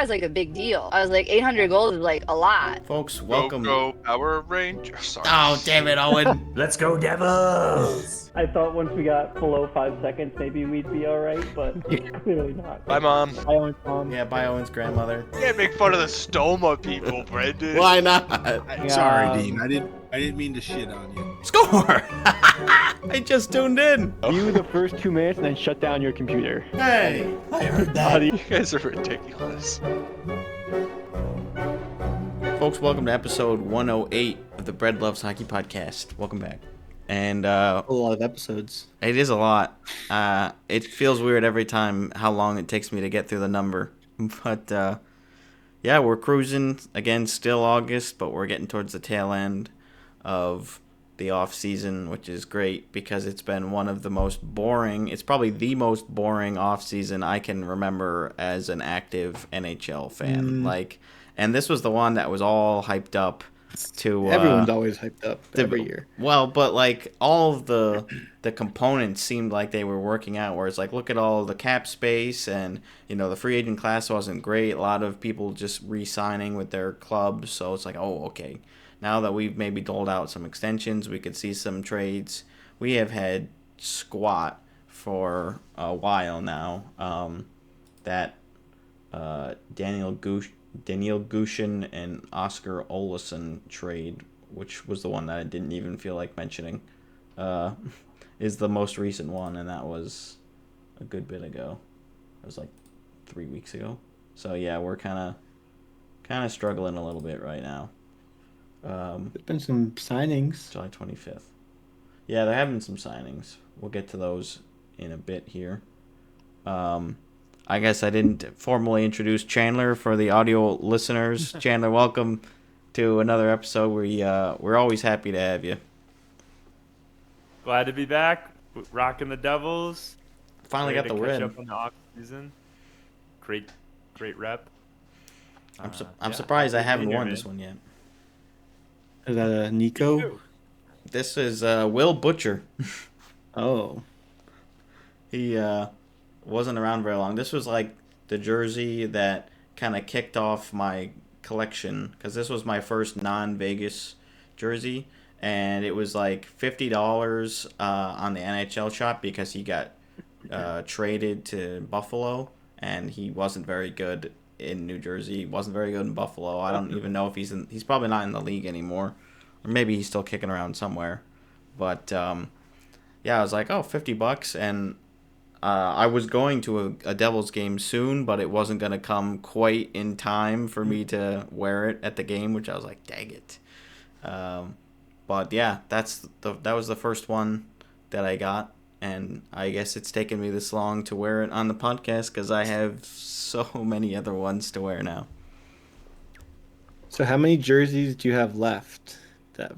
guy's like a big deal. I was like, 800 gold is like a lot. Folks, welcome. Go Power Ranger. Sorry. Oh, damn it, Owen. Let's go, Devils! I thought once we got below 5 seconds, maybe we'd be alright, but clearly not. Bye, Mom. I own Tom. Yeah, by Owen's grandmother. You can't make fun of the Stoma people, Brendan. Why not? Sorry, Dean. I didn't mean to shit on you. Score! I just tuned in. View the first 2 minutes and then shut down your computer. Hey, I heard that. You guys are ridiculous. Folks, welcome to episode 108 of the Bread Loves Hockey podcast. Welcome back. And A lot of episodes. it is a lot. It feels weird every time how long it takes me to get through the number. But yeah, we're cruising. Again, still August, but we're getting towards the tail end of the off season, which is great because it's been one of the most boring. It's probably the most boring off season I can remember as an active NHL fan. And this was the one that was all hyped up to. Everyone's always hyped up every year. Well, but like all of the components seemed like they were working out. Where it's like, look at all the cap space, and the free agent class wasn't great. A lot of people just re-signing with their clubs, so it's like, oh, okay. Now that we've maybe doled out some extensions, we could see some trades. We have had squat for a while now. That Daniel Gushin and Oscar Olsson trade, which was the one that I didn't even feel like mentioning, is the most recent one, and that was a good bit ago. It was like 3 weeks ago. So yeah, we're kind of struggling a little bit right now. There's been some signings. July 25th. Yeah, there have been some signings. We'll get to those in a bit here. I guess I didn't formally introduce Chandler for the audio listeners. Chandler, welcome to another episode. We're always happy to have you. Glad to be back, rocking the Devils. Finally got the Ready to win. catch up on the off season. Great rep. I'm surprised I haven't won this one yet. Is that a Nico? This is Will Butcher. Oh. He wasn't around very long. This was like the jersey that kind of kicked off my collection because this was my first non-Vegas jersey, and it was like $50 on the NHL shop because he got traded to Buffalo, and he wasn't very good in New Jersey. He wasn't very good in Buffalo. I don't even know if he's probably not in the league anymore, or maybe he's still kicking around somewhere. But yeah, I was like, oh, $50, and I was going to a Devils game soon, but it wasn't going to come quite in time for me to wear it at the game, which I was like, dang it. But yeah, that was the first one that I got, and I guess it's taken me this long to wear it on the podcast because I have so many other ones to wear now. So how many jerseys do you have left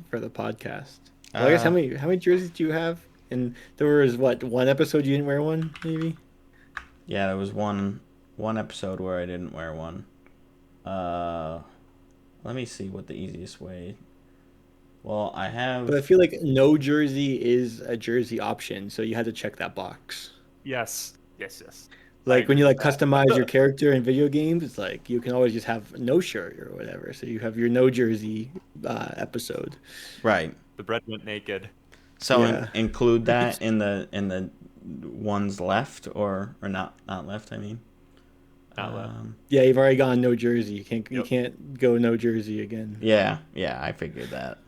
for the podcast? Well, I guess how many jerseys do you have? And there was one episode you didn't wear one, maybe? Yeah, there was one episode where I didn't wear one. Let me see what the easiest way. Well, I have. But I feel like no jersey is a jersey option, so you had to check that box. Yes. Like when you customize your character in video games, it's like you can always just have no shirt or whatever. So you have your no jersey episode. Right. The bread went naked. So Yeah. include that in the ones left or not left. I mean, Not left. Yeah, you've already gone no jersey. You can't go no jersey again. Yeah, I figured that.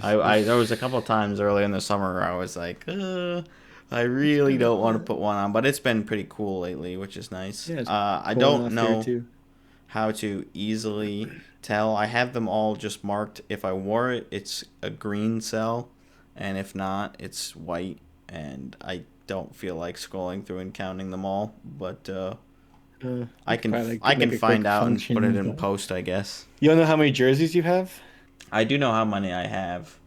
I there was a couple of times early in the summer where I was like, I really don't want to put one on, but it's been pretty cool lately, which is nice. Yeah, it's I cool don't enough know here, too. how to easily tell. I have them all just marked. If I wore it, it's a green cell, and if not, it's white. And I don't feel like scrolling through and counting them all, but I can find out and put it in post, I guess. You don't know how many jerseys you have? I do know how many I have.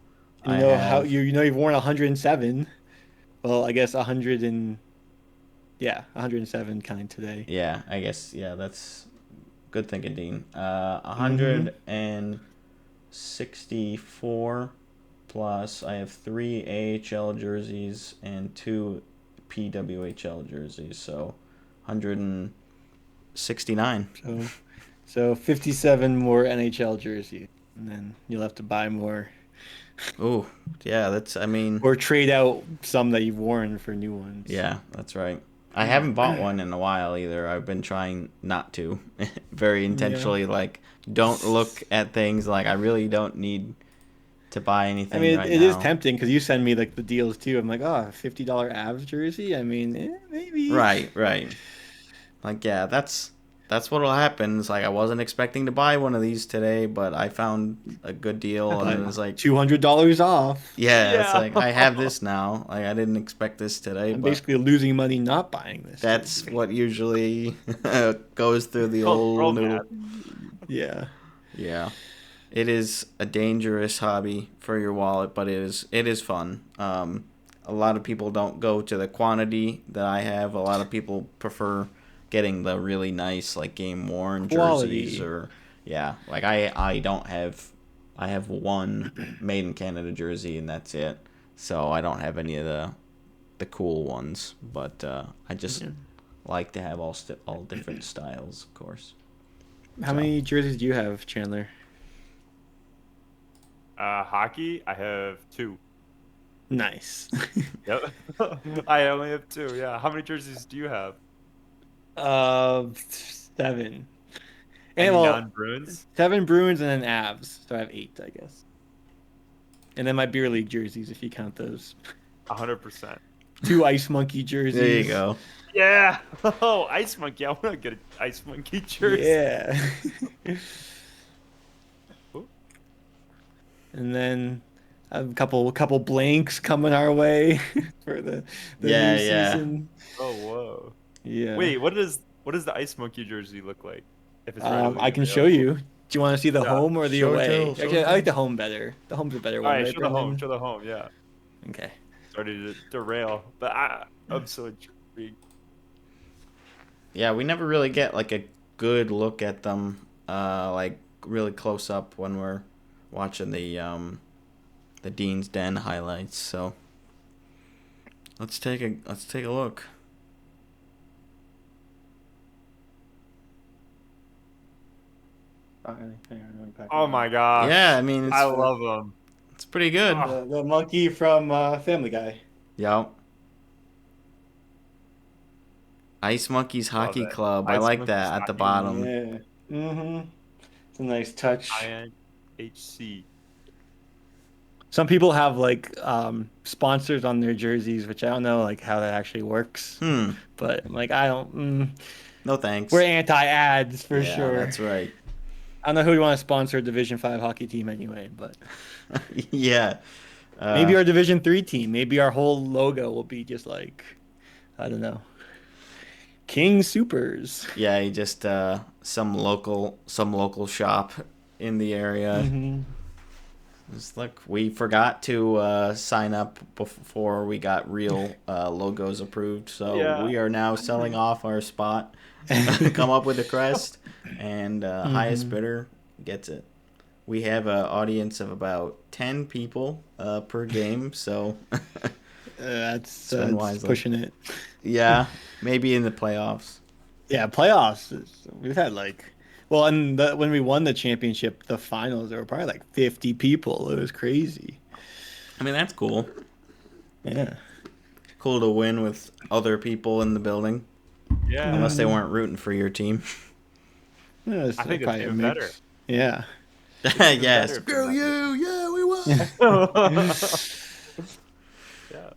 You know you've worn 107. Well, I guess 107 counting today. Yeah, I guess that's good thinking, Dean. 164 plus I have 3 AHL jerseys and 2 PWHL jerseys, so 169. So So 57 more NHL jerseys, and then you'll have to buy more Ooh, yeah, that's, I mean, or trade out some that you've worn for new ones. yeah, that's right. I haven't bought one in a while either. I've been trying not to. Very intentionally, like, don't look at things like I really don't need to buy anything I mean, right it is now. tempting because you send me like the deals too. I'm like, oh, $50 Avs jersey. I mean, maybe. Right, right. Like, yeah, that's what'll happen. It's like I wasn't expecting to buy one of these today, but I found a good deal, and it was like, $200 off. yeah, it's Yeah. like I have this now. Like I didn't expect this today, I'm but basically losing money not buying this. that's jersey. what usually goes through the Called old world noodle. Yeah. Yeah, it is a dangerous hobby for your wallet, but it is fun. A lot of people don't go to the quantity that I have. A lot of people prefer getting the really nice like game worn jerseys Quality. or yeah. Like I don't have I have one made in Canada jersey and that's it. So I don't have any of the cool ones, but I just like to have all different styles, of course. How many jerseys do you have, Chandler? Hockey, I have 2. Nice. Yep. I only have 2. Yeah. How many jerseys do you have? 7. Any And well, non-Bruins? 7 Bruins and then Avs. So I have 8, I guess. And then my beer league jerseys, if you count those. 100%. 2 Ice Monkey jerseys. There you go. Yeah. Oh, Ice Monkey. I want to get an Ice Monkey jersey. Yeah. Ooh. And then a couple blanks coming our way for the Yeah, new yeah. season. Oh, whoa. Yeah. Wait, what does the Ice Monkey jersey look like? If it's readily I can show available? you. Do you want to see the Yeah. home or the Show it away? to- show Actually, it I like to- the home better. The home's a better All one, right, right, show the home. Brendan? Show the home. Yeah. Okay. Sorry to derail, but I'm so intrigued. Yeah, we never really get like a good look at them, like really close up when we're watching the Dean's Den highlights. So let's take a look. Oh my gosh. Yeah, I mean I love them. it's pretty good. Oh. The monkey from Family Guy. Yep. Ice Monkeys Hockey it. Club. I Ice like Monkeys that at the Hockey. bottom. Yeah. Mm-hmm. It's a nice touch. INHC. Some people have like sponsors on their jerseys, which I don't know like how that actually works. But I'm like, I don't. No thanks. We're anti-ads for Yeah, sure. that's right. I don't know who would want to sponsor a Division 5 hockey team anyway, but Yeah. maybe our Division 3 team. Maybe our whole logo will be just like, I don't know, King Supers. Yeah, you just some local shop in the area. Mm-hmm. Just look, we forgot to sign up before we got real logos approved, so Yeah. we are now selling off our spot. Come up with a crest, and highest bidder gets it. We have an audience of about 10 people per game, so That's Spend wisely. pushing it. yeah, maybe in the playoffs. Yeah, playoffs. We've had like, well, and when we won the championship, the finals, there were probably like 50 people. It was crazy. I mean, that's cool. Yeah. Cool to win with other people in the building, Yeah. unless they weren't rooting for your team. Yeah, I think it's probably a even mix. better. Yeah. Yes. better Girl, for yeah, we won. Yeah.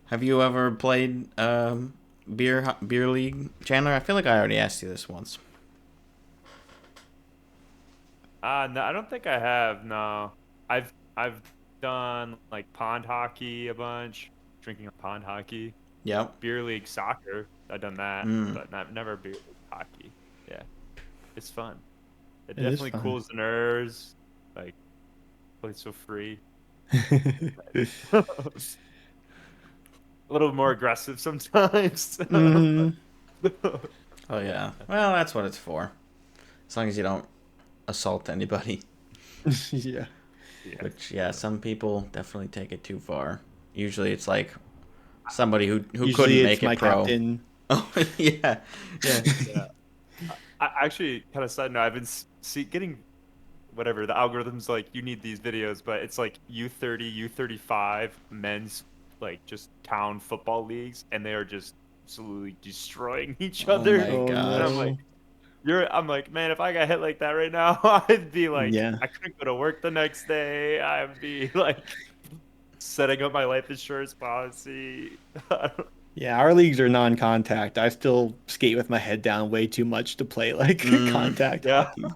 Have you ever played beer league, Chandler? I feel like I already asked you this once. No, I don't think I have. No, I've done like pond hockey a bunch, drinking pond hockey, Yep. beer league soccer. I've done that, but never beer league hockey. Yeah, it's fun. It It is definitely fun. cools the nerves. Like, play so free. A little more aggressive sometimes. Mhm. Oh yeah. Well, that's what it's for. As long as you don't assault anybody. Yeah. Which some people definitely take it too far. Usually it's like somebody who Usually couldn't it's make my it pro. captain. Oh yeah. Yeah. Yeah. I actually kind of side note. I've been getting whatever the algorithms like. You need these videos, but it's like U30, U35 men's like just town football leagues, and they are just absolutely destroying each Oh other. my Oh And I'm like, no. I'm like, man, if I got hit like that right now, I'd be like, Yeah. I couldn't go to work the next day. I'd be like setting up my life insurance policy. Yeah, our leagues are non-contact. I still skate with my head down way too much to play like Mm. contact Yeah. hockey.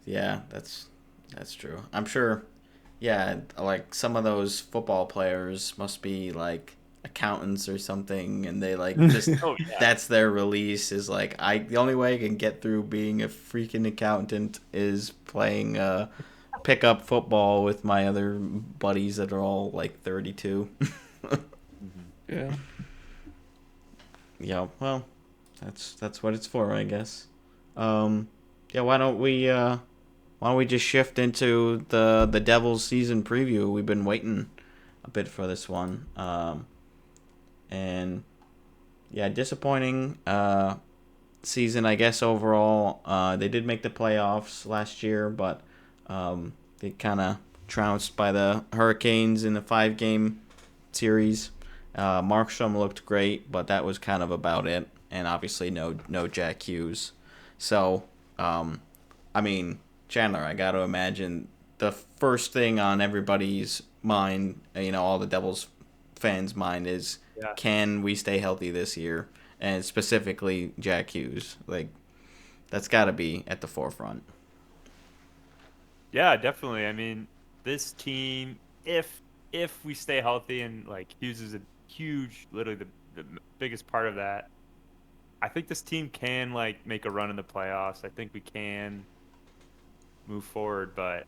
Yeah, that's true. I'm sure. Yeah, like some of those football players must be like accountants or something, and they like just Oh yeah. that's their release is like the only way I can get through being a freaking accountant is playing pickup football with my other buddies that are all like 32. Yeah. Yeah, well, that's what it's for, I guess. Yeah, why don't we just shift into the Devils season preview? We've been waiting a bit for this one. And yeah, disappointing season, I guess, overall. They did make the playoffs last year, but they kind of trounced by the Hurricanes in the 5-game series. Markstrom looked great, but that was kind of about it. And obviously no Jack Hughes. So, I mean, Chandler, I got to imagine the first thing on everybody's mind, all the Devils fans' mind is, Yeah. can we stay healthy this year? And specifically Jack Hughes. Like, that's got to be at the forefront. Yeah, definitely. I mean, this team, if we stay healthy and like Hughes is a huge, literally the biggest part of that, I think this team can like make a run in the playoffs. I think we can move forward, but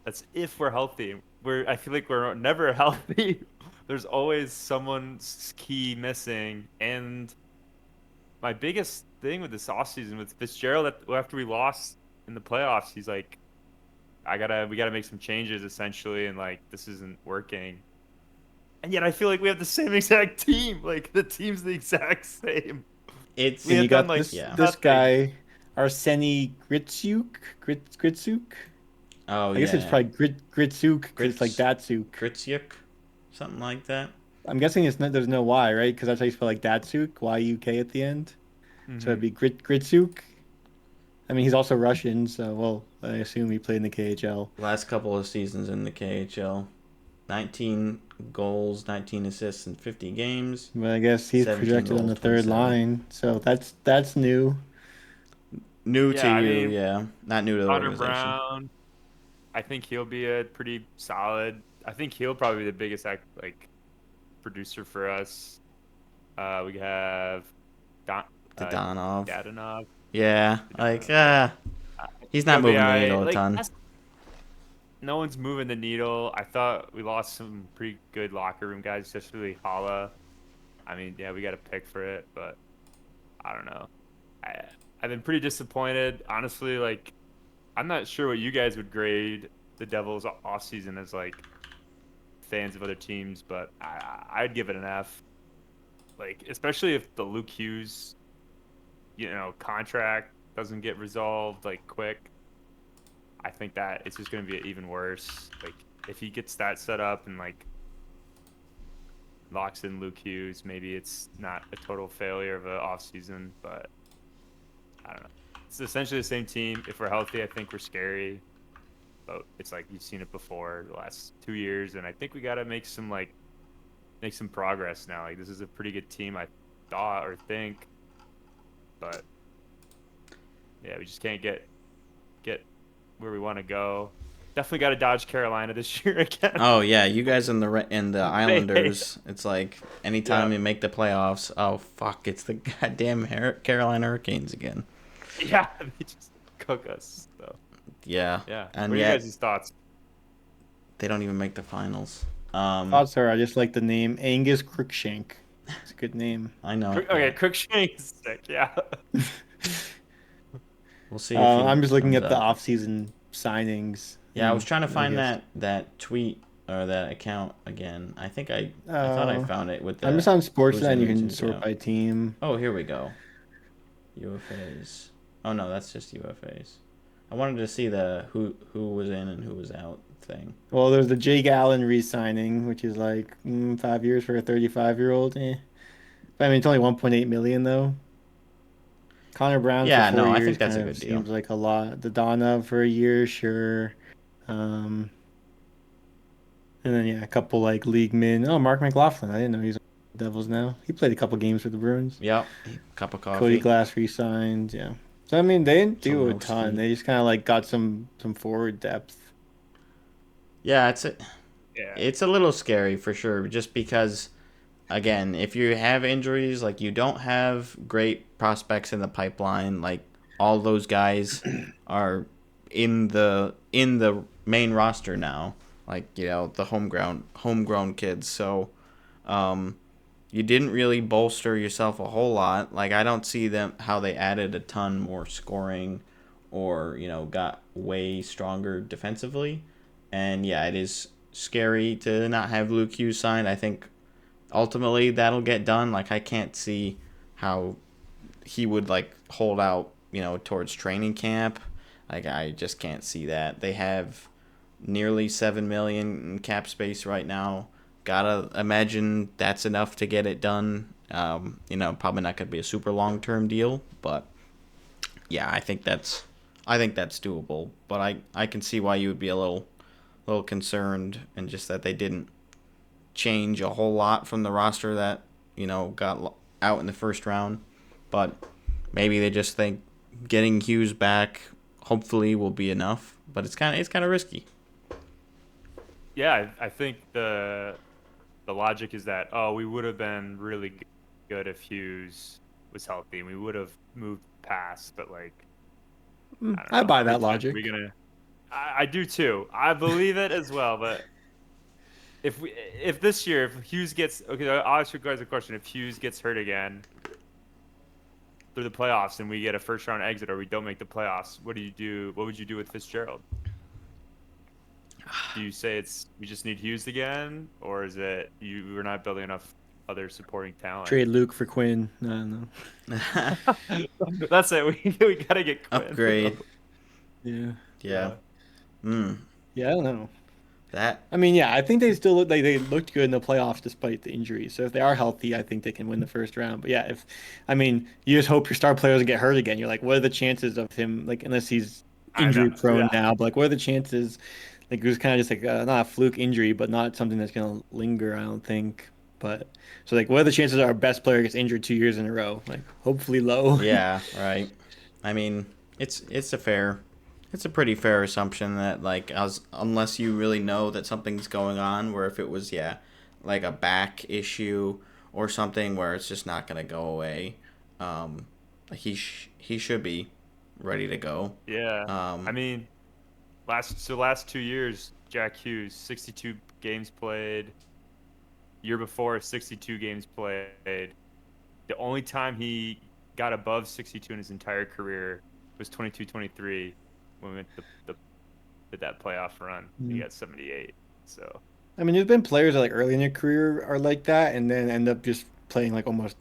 that's if we're healthy. I feel like we're never healthy. There's always someone's key missing, and my biggest thing with this offseason with Fitzgerald, after we lost in the playoffs, he's like, we gotta make some changes essentially, and like this isn't working. And yet I feel like we have the same exact team. Like the team's the exact same. It's We And have you done got like this yeah. this nothing. guy, Arseny Gritsuk. Oh, I guess it's probably Gritsuk because it's like Datsuk. Gritsyuk, something like that. I'm guessing there's no Y, right? Because that's how you spell like Datsuk, Y-U-K at the end. So it'd be Gritsuk. I mean, he's also Russian, so well, I assume he played in the KHL. Last couple of seasons in the KHL. 19 goals, 19 assists in 50 games. But I guess he's 17 projected on goals, the third 27. line, so that's new. New Yeah, to I you, mean, yeah. Not new to the Connor organization. Brown, I think he'll be a pretty solid. I think he'll probably be the biggest like producer for us. We have Dadonov. Dadonov. Yeah, like, he's not He'll be moving the alright. needle a Like, ton. no one's moving the needle. I thought we lost some pretty good locker room guys, especially Hala. I mean, yeah, we got a pick for it, but I don't know. I've been pretty disappointed, honestly. Like, I'm not sure what you guys would grade the Devils offseason as like fans of other teams, but I'd give it an F. Like, especially if the Luke Hughes, contract doesn't get resolved like quick. I think that it's just going to be even worse. Like, if he gets that set up and like locks in Luke Hughes, maybe it's not a total failure of an offseason, but I don't know. It's essentially the same team. If we're healthy, I think we're scary. But it's like you've seen it before the last 2 years, and I think we got to make some progress now. Like, this is a pretty good team, I thought or think, but yeah, we just can't get where we want to go. Definitely got to dodge Carolina this year again. Oh yeah, you guys in the Islanders. It's like anytime you make the playoffs, oh fuck, it's the goddamn Carolina Hurricanes again. Yeah, they just cook us. So Yeah, yeah. and What are yet you guys' thoughts? they don't even make the finals. Thoughts are I just like the name Angus Crookshank. It's a good name. I know. Okay, Crookshank is sick. Yeah. We'll see. If he I'm just looking comes at the up. off-season signings. Yeah, I was trying to find guess. that tweet or that account again. I think I thought I found it with the. I'm just on Sportsnet, and you who's in, can who's sort out. by team. Oh, here we go. UFAs. Oh no, that's just UFAs. I wanted to see the who was in and who was out thing. Well, there's the Jake Allen re-signing, which is like 5 years for a 35-year-old. I mean, it's only 1.8 million though. Connor Brown for Yeah, four no, I years think that's kind a of good deal. seems like a lot. The Donna for a year, sure. Um, and then yeah, a couple like league men. Oh, Mark McLaughlin. I didn't know he's on the Devils now. He played a couple games for the Bruins. Yep, cup of Cody coffee. Glass re-signed. Yeah. So I mean, they didn't Some do a ton. roasty. They just kind of like got some forward depth. Yeah, Yeah. it's a little scary for sure, just because again, if you have injuries, like you don't have great prospects in the pipeline, like all those guys are in the main roster now, like the homegrown kids. So, you didn't really bolster yourself a whole lot. Like I don't see them how they added a ton more scoring, or got way stronger defensively. And yeah, it is scary to not have Luke Hughes signed. I think ultimately that'll get done. Like I can't see how he would like hold out, towards training camp. Like I just can't see that. They have nearly 7 million in cap space right now. Gotta imagine that's enough to get it done. Probably not gonna be a super long term deal, but yeah, I think that's doable. But I can see why you would be a little concerned, and just that they didn't change a whole lot from the roster that got out in the first round. But maybe they just think getting Hughes back hopefully will be enough. But it's kind of risky. Yeah, I think the logic is that we would have been really good if Hughes was healthy, and we would have moved past. But like, I don't I know buy how many that times are logic. we gonna. I do too. I believe it as well. But if this year if Hughes gets okay, I'll ask you guys a question. If Hughes gets hurt again through the playoffs and we get a first round exit or we don't make the playoffs, what do you do? What would you do with Fitzgerald? Do you say we just need Hughes again, or is it we're not building enough other supporting talent? Trade Luke for Quinn. I don't know. That's it. We gotta get Quinn. Upgrade. Yeah. Yeah. Yeah, I don't know. That. I mean, yeah, I think they still look like they looked good in the playoffs despite the injuries. So if they are healthy, I think they can win the first round. But yeah, you just hope your star player doesn't get hurt again. You're like, what are the chances of him, like, unless he's I know. injury prone Yeah. now, but like, what are the chances? Like, it was kind of just like not a fluke injury, but not something that's gonna linger, I don't think. But so like, what are the chances our best player gets injured 2 years in a row? Like, hopefully low. Yeah. Right. I mean, it's a pretty fair assumption that like unless you really know that something's going on, where if it was like a back issue or something where it's just not gonna go away, he should be ready to go. Yeah. I mean, last 2 years, Jack Hughes, 62 games played. Year before, 62 games played. The only time he got above 62 in his entire career was 22-23 when we went did that playoff run. He got 78. So I mean, there's been players that like early in their career are like that, and then end up just playing like almost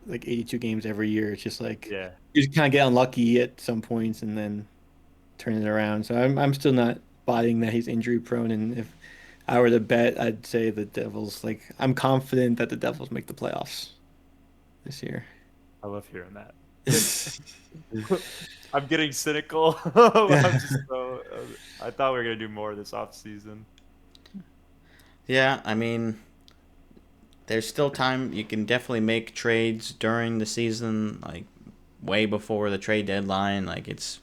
like 82 games every year. It's just like yeah, you just kind of get unlucky at some points and then turn it around. So I'm still not buying that he's injury prone. And if I were to bet, I'd say the Devils. Like I'm confident that the Devils make the playoffs this year. I love hearing that. I'm getting cynical. I'm just I thought we were gonna do more this off season. Yeah, I mean, there's still time. You can definitely make trades during the season, like way before the trade deadline. Like it's,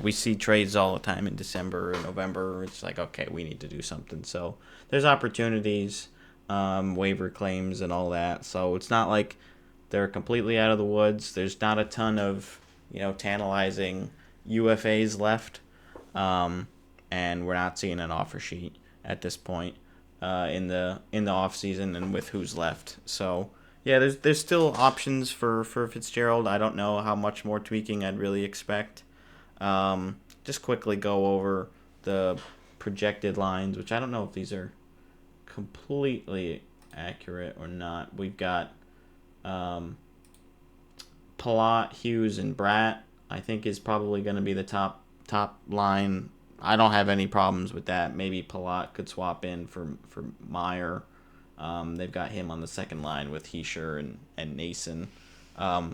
we see trades all the time in December or November. It's like, okay, we need to do something. So there's opportunities, waiver claims and all that. So it's not like they're completely out of the woods. There's not a ton of, tantalizing UFAs left. And we're not seeing an offer sheet at this point. In the off season and with who's left. So yeah, there's still options for Fitzgerald. I don't know how much more tweaking I'd really expect. Just quickly go over the projected lines, which I don't know if these are completely accurate or not. We've got Palat, Hughes, and Bratt, I think is probably going to be the top line. I don't have any problems with that. Maybe Palat could swap in for Meyer. They've got him on the second line with Heischer and Nason,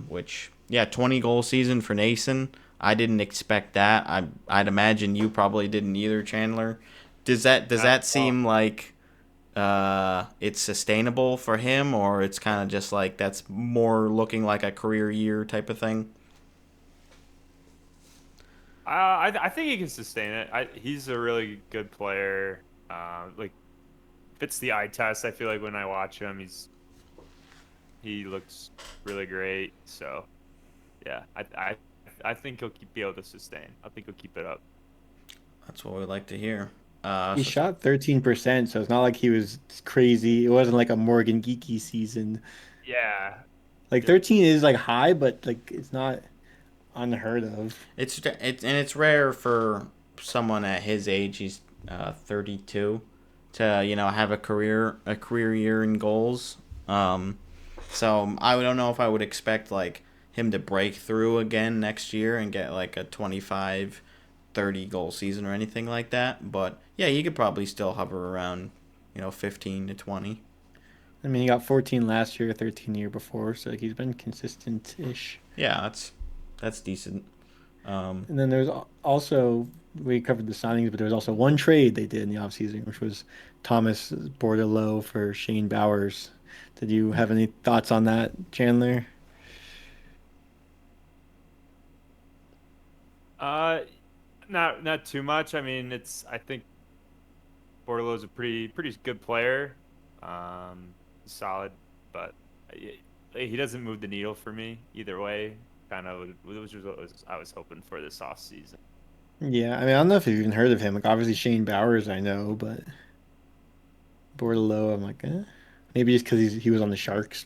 which, 20 goal season for Nason. I didn't expect that. I'd imagine you probably didn't either, Chandler. Does that seem like it's sustainable for him, or it's kind of just like that's more looking like a career year type of thing? I think he can sustain it. He's a really good player. Like fits the eye test. I feel like when I watch him, he looks really great. So yeah, I think he'll be able to sustain. I think he'll keep it up. That's what we like to hear. He shot 13%, so it's not like he was crazy. It wasn't like a Morgan Geeky season. Yeah. Like 13 is like high, but like it's not unheard of. It's rare for someone at his age. He's 32 to have a career year in goals. So I don't know if I would expect like him to break through again next year and get like a 25, 30 goal season or anything like that. But yeah, he could probably still hover around 15 to 20. I mean, he got 14 last year, 13 the year before, so like he's been consistent-ish. Yeah, that's decent. And then there's also, we covered the signings, but there was also one trade they did in the offseason, which was Thomas Bordelot for Shane Bowers. Did you have any thoughts on that, Chandler? Not too much. I mean, I think Bordelot's a pretty good player. Solid, but he doesn't move the needle for me either way. Kind of, which was what I was hoping for this off season. Yeah, I mean, I don't know if you've even heard of him. Like, obviously Shane Bowers, I know, but Bordelot, I'm like, maybe just because he was on the Sharks.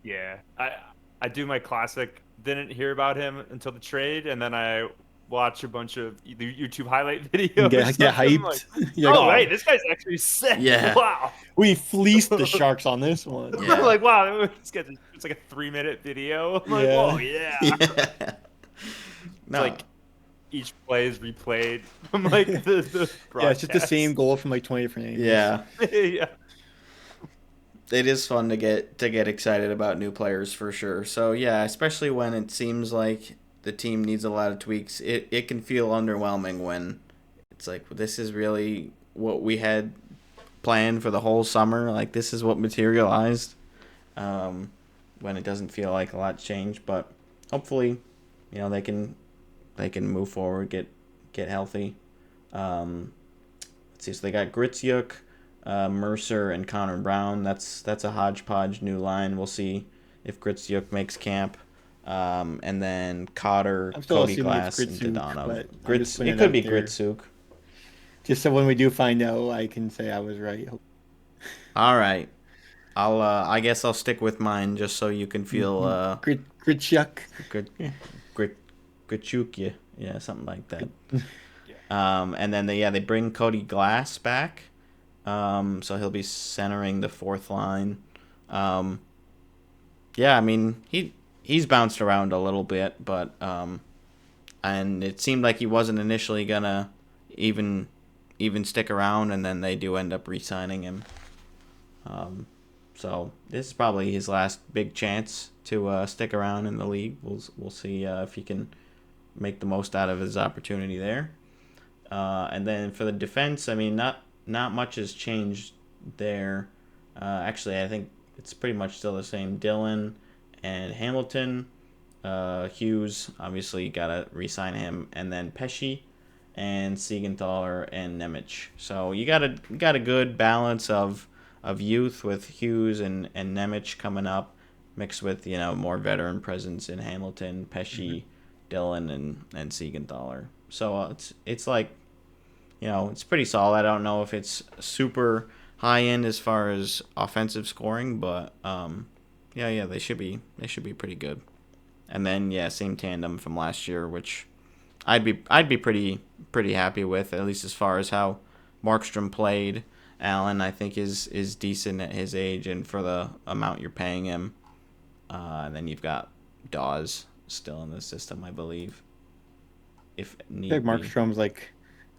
Yeah, I do my classic. Didn't hear about him until the trade, and then I watch a bunch of YouTube highlight videos. Get hyped. Like, You're like, wait, this guy's actually sick. Yeah. Wow. We fleeced the Sharks on this one. Yeah. I'm like, wow, it's like a 3-minute video. I'm like, Yeah. whoa, yeah. Yeah. No. Like each play is replayed. I'm like the Yeah, it's just the broadcast. same goal from like 20 different angles. Yeah. Yeah. It is fun to get excited about new players for sure. So yeah, especially when it seems like the team needs a lot of tweaks. It can feel underwhelming when it's like, this is really what we had planned for the whole summer. Like, this is what materialized. When it doesn't feel like a lot's changed, but hopefully, they can move forward, get healthy. Let's see. So they got Gritsuk, Mercer, and Connor Brown. That's a hodgepodge new line. We'll see if Gritsuk makes camp. And then Cotter, Cody Glass, and Dodonov. It could be Gritsuk. Just so when we do find out, I can say I was right. All right. I guess I'll stick with mine just so you can feel Gritchuk. Gritsuk, yeah, something like that. And then they bring Cody Glass back. So he'll be centering the fourth line. Yeah, I mean, he's bounced around a little bit, but and it seemed like he wasn't initially gonna even stick around, and then they do end up re-signing him. So this is probably his last big chance to stick around in the league. We'll see if he can make the most out of his opportunity there. And then for the defense, I mean, not much has changed there. Actually, I think it's pretty much still the same. Dillon and Hamilton, Hughes, obviously gotta re-sign him, and then Pesci and Siegenthaler and Nemec. So you got a good balance of youth with Hughes and Nemec coming up, mixed with more veteran presence in Hamilton, Pesci, Dillon, and Siegenthaler. So it's like, it's pretty solid. I don't know if it's super high end as far as offensive scoring, but yeah, they should be pretty good. And then same tandem from last year, which I'd be pretty happy with, at least as far as how Markstrom played. Allen, I think, is decent at his age and for the amount you're paying him. And then you've got Dawes still in the system, I believe. If I need think be. Markstrom's like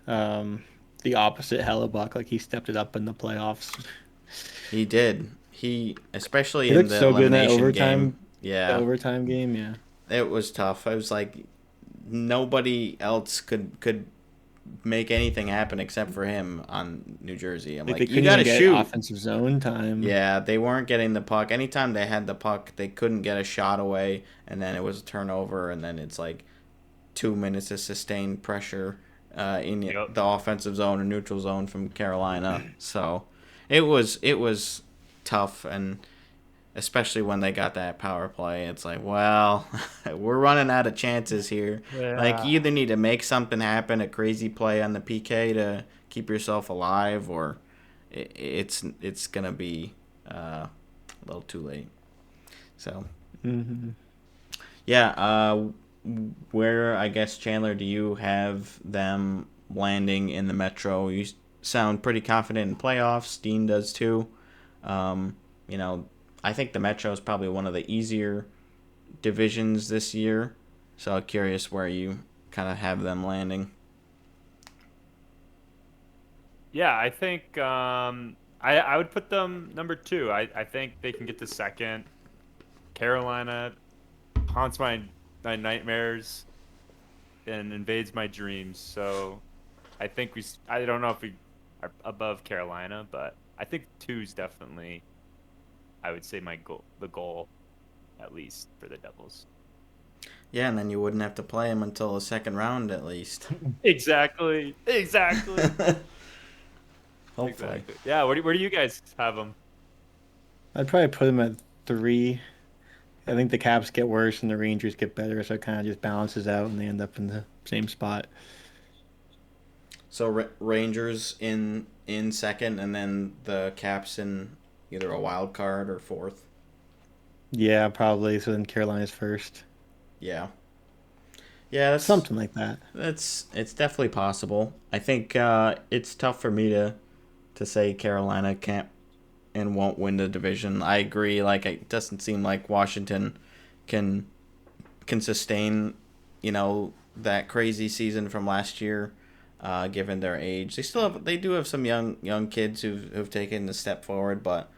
the opposite Hellebuck. Like he stepped it up in the playoffs. He did. He, especially He in looked the so good in that elimination game. overtime. The Yeah, overtime game, yeah. it was tough. I was like, nobody else could make anything happen except for him on New Jersey. I'm Like they like, you couldn't got even to get shoot. offensive zone time. Yeah, they weren't getting the puck. Anytime they had the puck, they couldn't get a shot away, and then it was a turnover, and then it's like 2 minutes of sustained pressure in Yep. the offensive zone or neutral zone from Carolina. So it was tough, and especially when they got that power play, it's like, well, we're running out of chances here. Like, you either need to make something happen, a crazy play on the PK to keep yourself alive, or it's gonna be a little too late. So Mm-hmm. yeah, where, I guess, Chandler, do you have them landing in the Metro? You sound pretty confident in playoffs. Dean does too. You know, I think the Metro is probably one of the easier divisions this year. So I'm curious where you kind of have them landing. Yeah, I think I would put them number 2. I think they can get to second. Carolina haunts my nightmares and invades my dreams. So I think I don't know if we are above Carolina, but I think 2 is definitely, I would say, the goal, at least for the Devils. Yeah, and then you wouldn't have to play them until the second round at least. Exactly. Hopefully. Exactly. Yeah. Where do you guys have them? I'd probably put them at 3. I think the Caps get worse and the Rangers get better, so it kind of just balances out and they end up in the same spot. So Rangers in second, and then the Caps in either a wild card or fourth. Yeah, probably. So then Carolina's first. Yeah. Yeah, that's Something like that. it's definitely possible. I think it's tough for me to say Carolina can't and won't win the division. I agree. Like, it doesn't seem like Washington can sustain, that crazy season from last year, given their age. They do have some young kids who've taken a step forward, but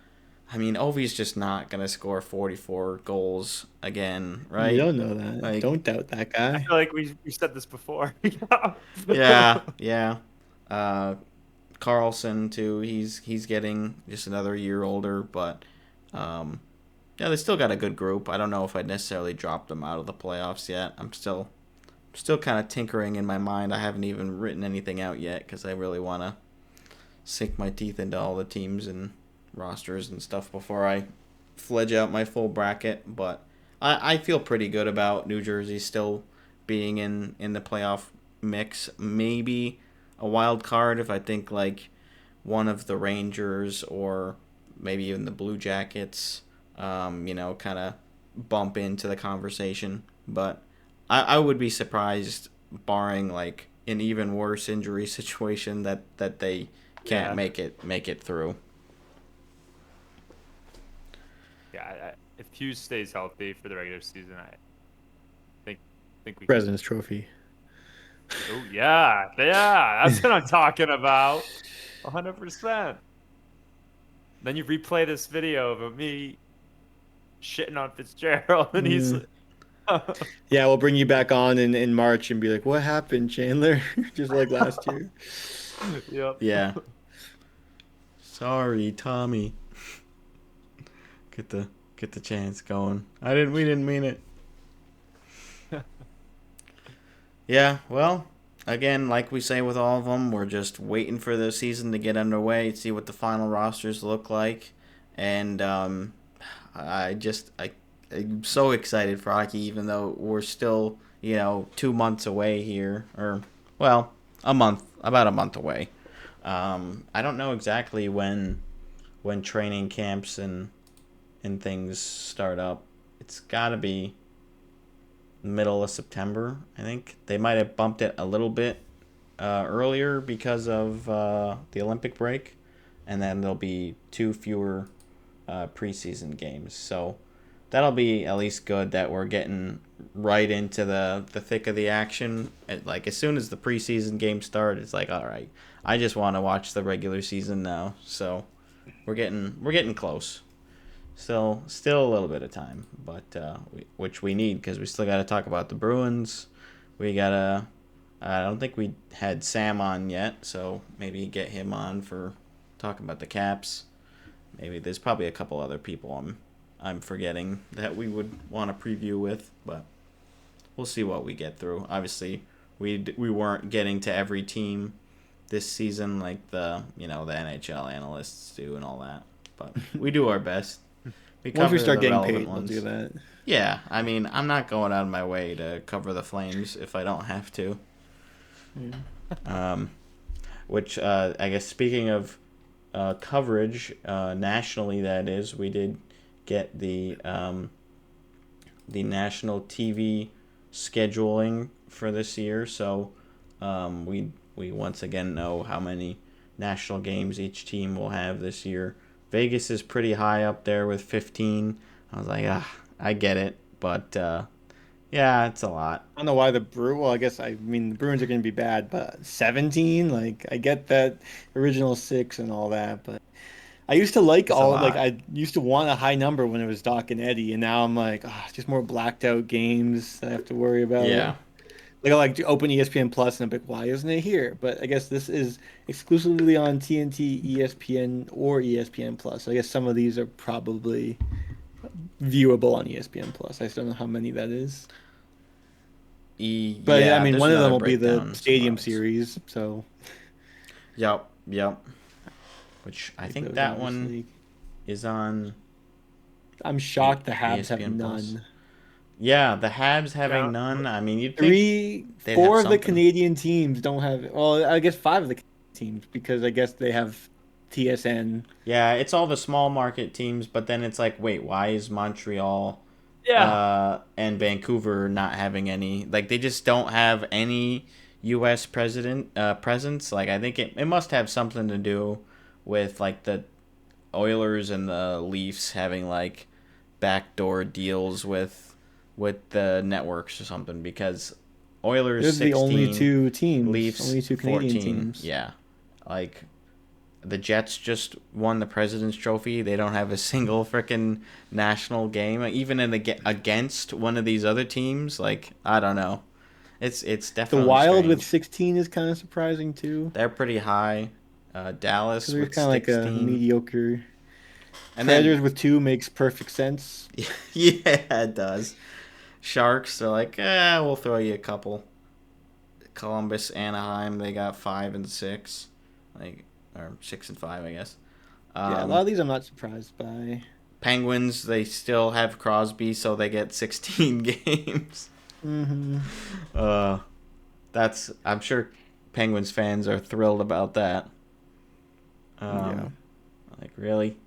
I mean, Ovi's just not gonna score 44 goals again, right? You don't know that. Like, Don't doubt that I guy. feel like we said this before. yeah. Carlson too. He's getting just another year older, but yeah, they still got a good group. I don't know if I'd necessarily drop them out of the playoffs yet. I'm still kind of tinkering in my mind. I haven't even written anything out yet because I really want to sink my teeth into all the teams and rosters and stuff before I fledge out my full bracket. But I feel pretty good about New Jersey still being in the playoff mix. Maybe a wild card if I think like one of the Rangers or maybe even the Blue Jackets, kind of bump into the conversation. But I would be surprised, barring like an even worse injury situation, that they can't make it through. Yeah, if Hughes stays healthy for the regular season, I think we. President's Trophy. Oh yeah, that's what I'm talking about. 100%. Then you replay this video of me shitting on Fitzgerald, and he's. Yeah, we'll bring you back on in March and be like, "What happened, Chandler?" Just like last year. Yep. Yeah. Sorry, Tommy. Get the chance going. We didn't mean it. Yeah, well, again, like we say with all of them, we're just waiting for the season to get underway, see what the final rosters look like, and I'm so excited for hockey, even though we're still 2 months away here, or well, about a month away. I don't know exactly when training camps and things start up. It's got to be middle of September, I think. They might have bumped it a little bit earlier because of the Olympic break, and then there'll be 2 fewer preseason games. So that'll be at least good that we're getting right into the thick of the action. Like as soon as the preseason games start, it's like, all right, I just want to watch the regular season now. So we're getting close. Still a little bit of time, but which we need because we still got to talk about the Bruins. We gotta. I don't think we had Sam on yet, so maybe get him on for talking about the Caps. Maybe there's probably a couple other people I'm forgetting that we would want to preview with, but we'll see what we get through. Obviously, we weren't getting to every team this season like the NHL analysts do and all that, but we do our best. Once we start the getting relevant paid, we'll ones. do that. Yeah, I mean, I'm not going out of my way to cover the Flames if I don't have to. Which I guess speaking of coverage nationally, that is, we did get the national TV scheduling for this year, so we once again know how many national games each team will have this year. Vegas is pretty high up there with 15. I was like, I get it, but yeah, it's a lot. I don't know why the I guess the Bruins are going to be bad, but 17, like I get that original 6 and all that, but I used to like I used to want a high number when it was Doc and Eddie, and now I'm like, just more blacked out games that I have to worry about. Yeah. Like I like to open ESPN Plus and I'm like, why isn't it here? But I guess this is exclusively on TNT, ESPN, or ESPN Plus. So I guess some of these are probably viewable on ESPN Plus. I just don't know how many that is. But yeah, I mean, there's one of them another will be the breakdown Stadium somewhere else. Series. So Yep. Which I think that one is on. I'm shocked the Habs have ESPN Plus. none. Yeah, the Habs having Yeah. none. I mean, you'd think they'd Four have of the something. Canadian teams don't have. Well, I guess 5 of the teams because I guess they have TSN. Yeah, it's all the small market teams, but then it's like, wait, why is Montreal and Vancouver not having any? Like, they just don't have any U.S. presence. Like, I think it must have something to do with, like, the Oilers and the Leafs having, like, backdoor deals with the networks or something, because Oilers They're 16, the only 2 teams. Leafs Only 2 Canadian 14. teams. Yeah, like the Jets just won the President's Trophy. They don't have a single freaking national game, even against one of these other teams. Like, I don't know. It's definitely The Wild strange. with 16 is kind of surprising too. They're pretty high. Dallas They're with kind of like 16. a mediocre. And Predators then, with 2 makes perfect sense. yeah, it does. Sharks are like, we'll throw you a couple. Columbus, Anaheim, they got 5 and 6, like, or 6 and 5, I guess. Yeah, a lot of these I'm not surprised by. Penguins, they still have Crosby, so they get 16 games. Mm-hmm. I'm sure Penguins fans are thrilled about that. Yeah. Like, really?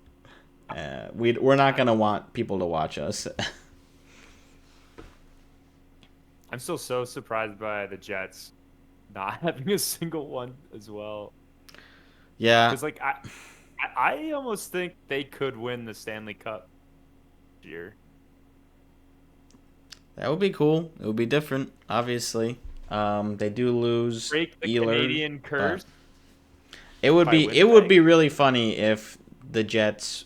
We're not gonna want people to watch us. I'm still so surprised by the Jets not having a single one as well. Yeah. Because like I almost think they could win the Stanley Cup this year. That would be cool. It would be different, obviously. They do lose Break the Ehlers, Canadian curse. It would by be Winnipeg. really funny if the Jets,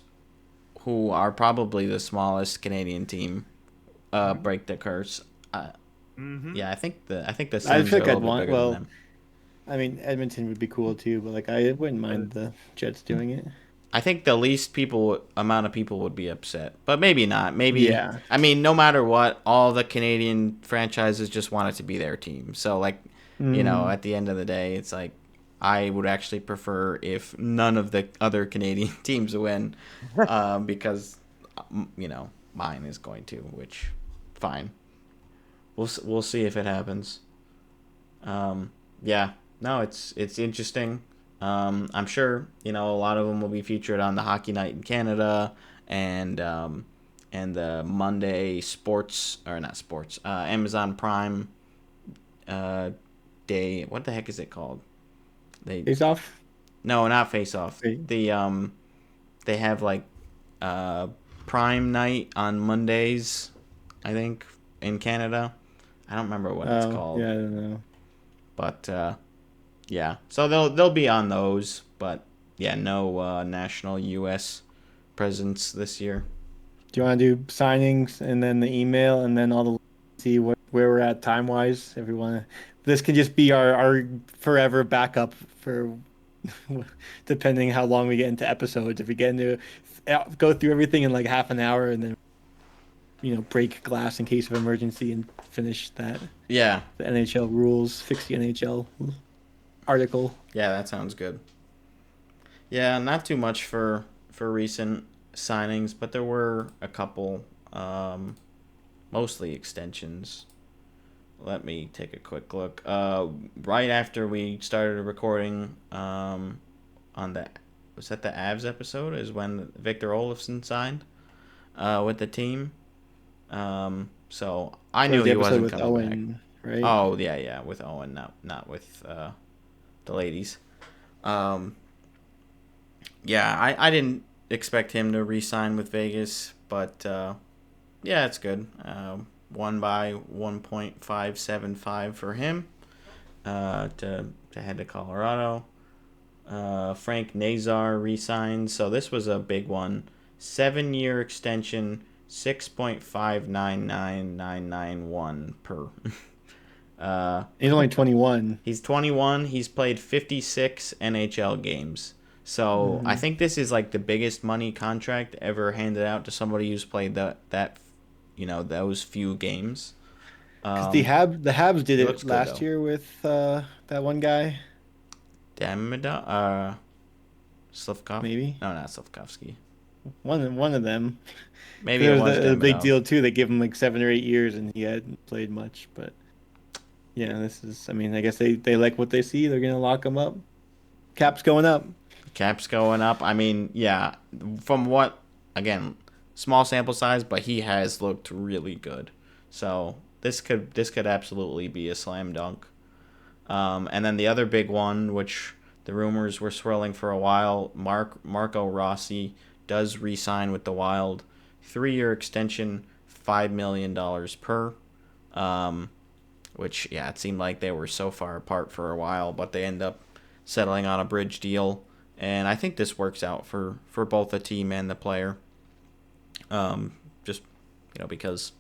who are probably the smallest Canadian team, break the curse. Mm-hmm. Yeah, I think the I Sens feel are like a I'd little bit want. bigger than Well, them. I mean, Edmonton would be cool too, but like I wouldn't mind the Jets doing it. I think the least amount of people would be upset, but maybe not. Maybe. Yeah. I mean, no matter what, all the Canadian franchises just want it to be their team. So, like, at the end of the day, it's like I would actually prefer if none of the other Canadian teams win, because mine is going to. Which, fine. We'll see if it happens. Yeah. No, it's interesting. I'm sure a lot of them will be featured on the Hockey Night in Canada and the Monday sports, or not sports, Amazon Prime day. What the heck is it called? Face Off. No, not Face Off. Hey. They have like Prime Night on Mondays, I think, in Canada. I don't remember what it's called. Yeah, I don't know. But yeah, so they'll be on those, but yeah, no national U.S. presence this year. Do you want to do signings and then the email and then all the see where we're at time wise? If we want to, this can just be our forever backup for depending how long we get into episodes. If we get into go through everything in like half an hour and then break glass in case of emergency and finish that. Yeah. The NHL rules, fix the NHL article. Yeah, that sounds good. Yeah, not too much for recent signings, but there were a couple, mostly extensions. Let me take a quick look. Right after we started recording, on was that the Avs episode? Is when Victor Olofsson signed, with the team. So I knew he wasn't with coming Owen, back. Right? Oh yeah, with Owen, not with the ladies. Yeah, I didn't expect him to re-sign with Vegas, but yeah, it's good. Won by 1.575 for him to head to Colorado. Frank Nazar re-signed, so this was a big one. 7-year extension, 6.599991 per. He's only 21. He's 21. He's played 56 NHL games. So I think this is like the biggest money contract ever handed out to somebody who's played those few games. The Habs did it looks good, last though. year with that one guy. Slavkov? Maybe. No, not Slavkovsky. One of them. Maybe There it was was a big Demidov. deal too. They gave him like 7 or 8 years, and he hadn't played much. But yeah, this is. I mean, I guess they like what they see. They're gonna lock him up. Cap's going up. Cap's going up. I mean, yeah, from what, again, small sample size, but he has looked really good. So this could absolutely be a slam dunk. And then the other big one, which the rumors were swirling for a while, Marco Rossi does re-sign with the Wild. 3-year extension, $5 million per. Which, yeah, it seemed like they were so far apart for a while, but they end up settling on a bridge deal. And I think this works out for both the team and the player. Just, because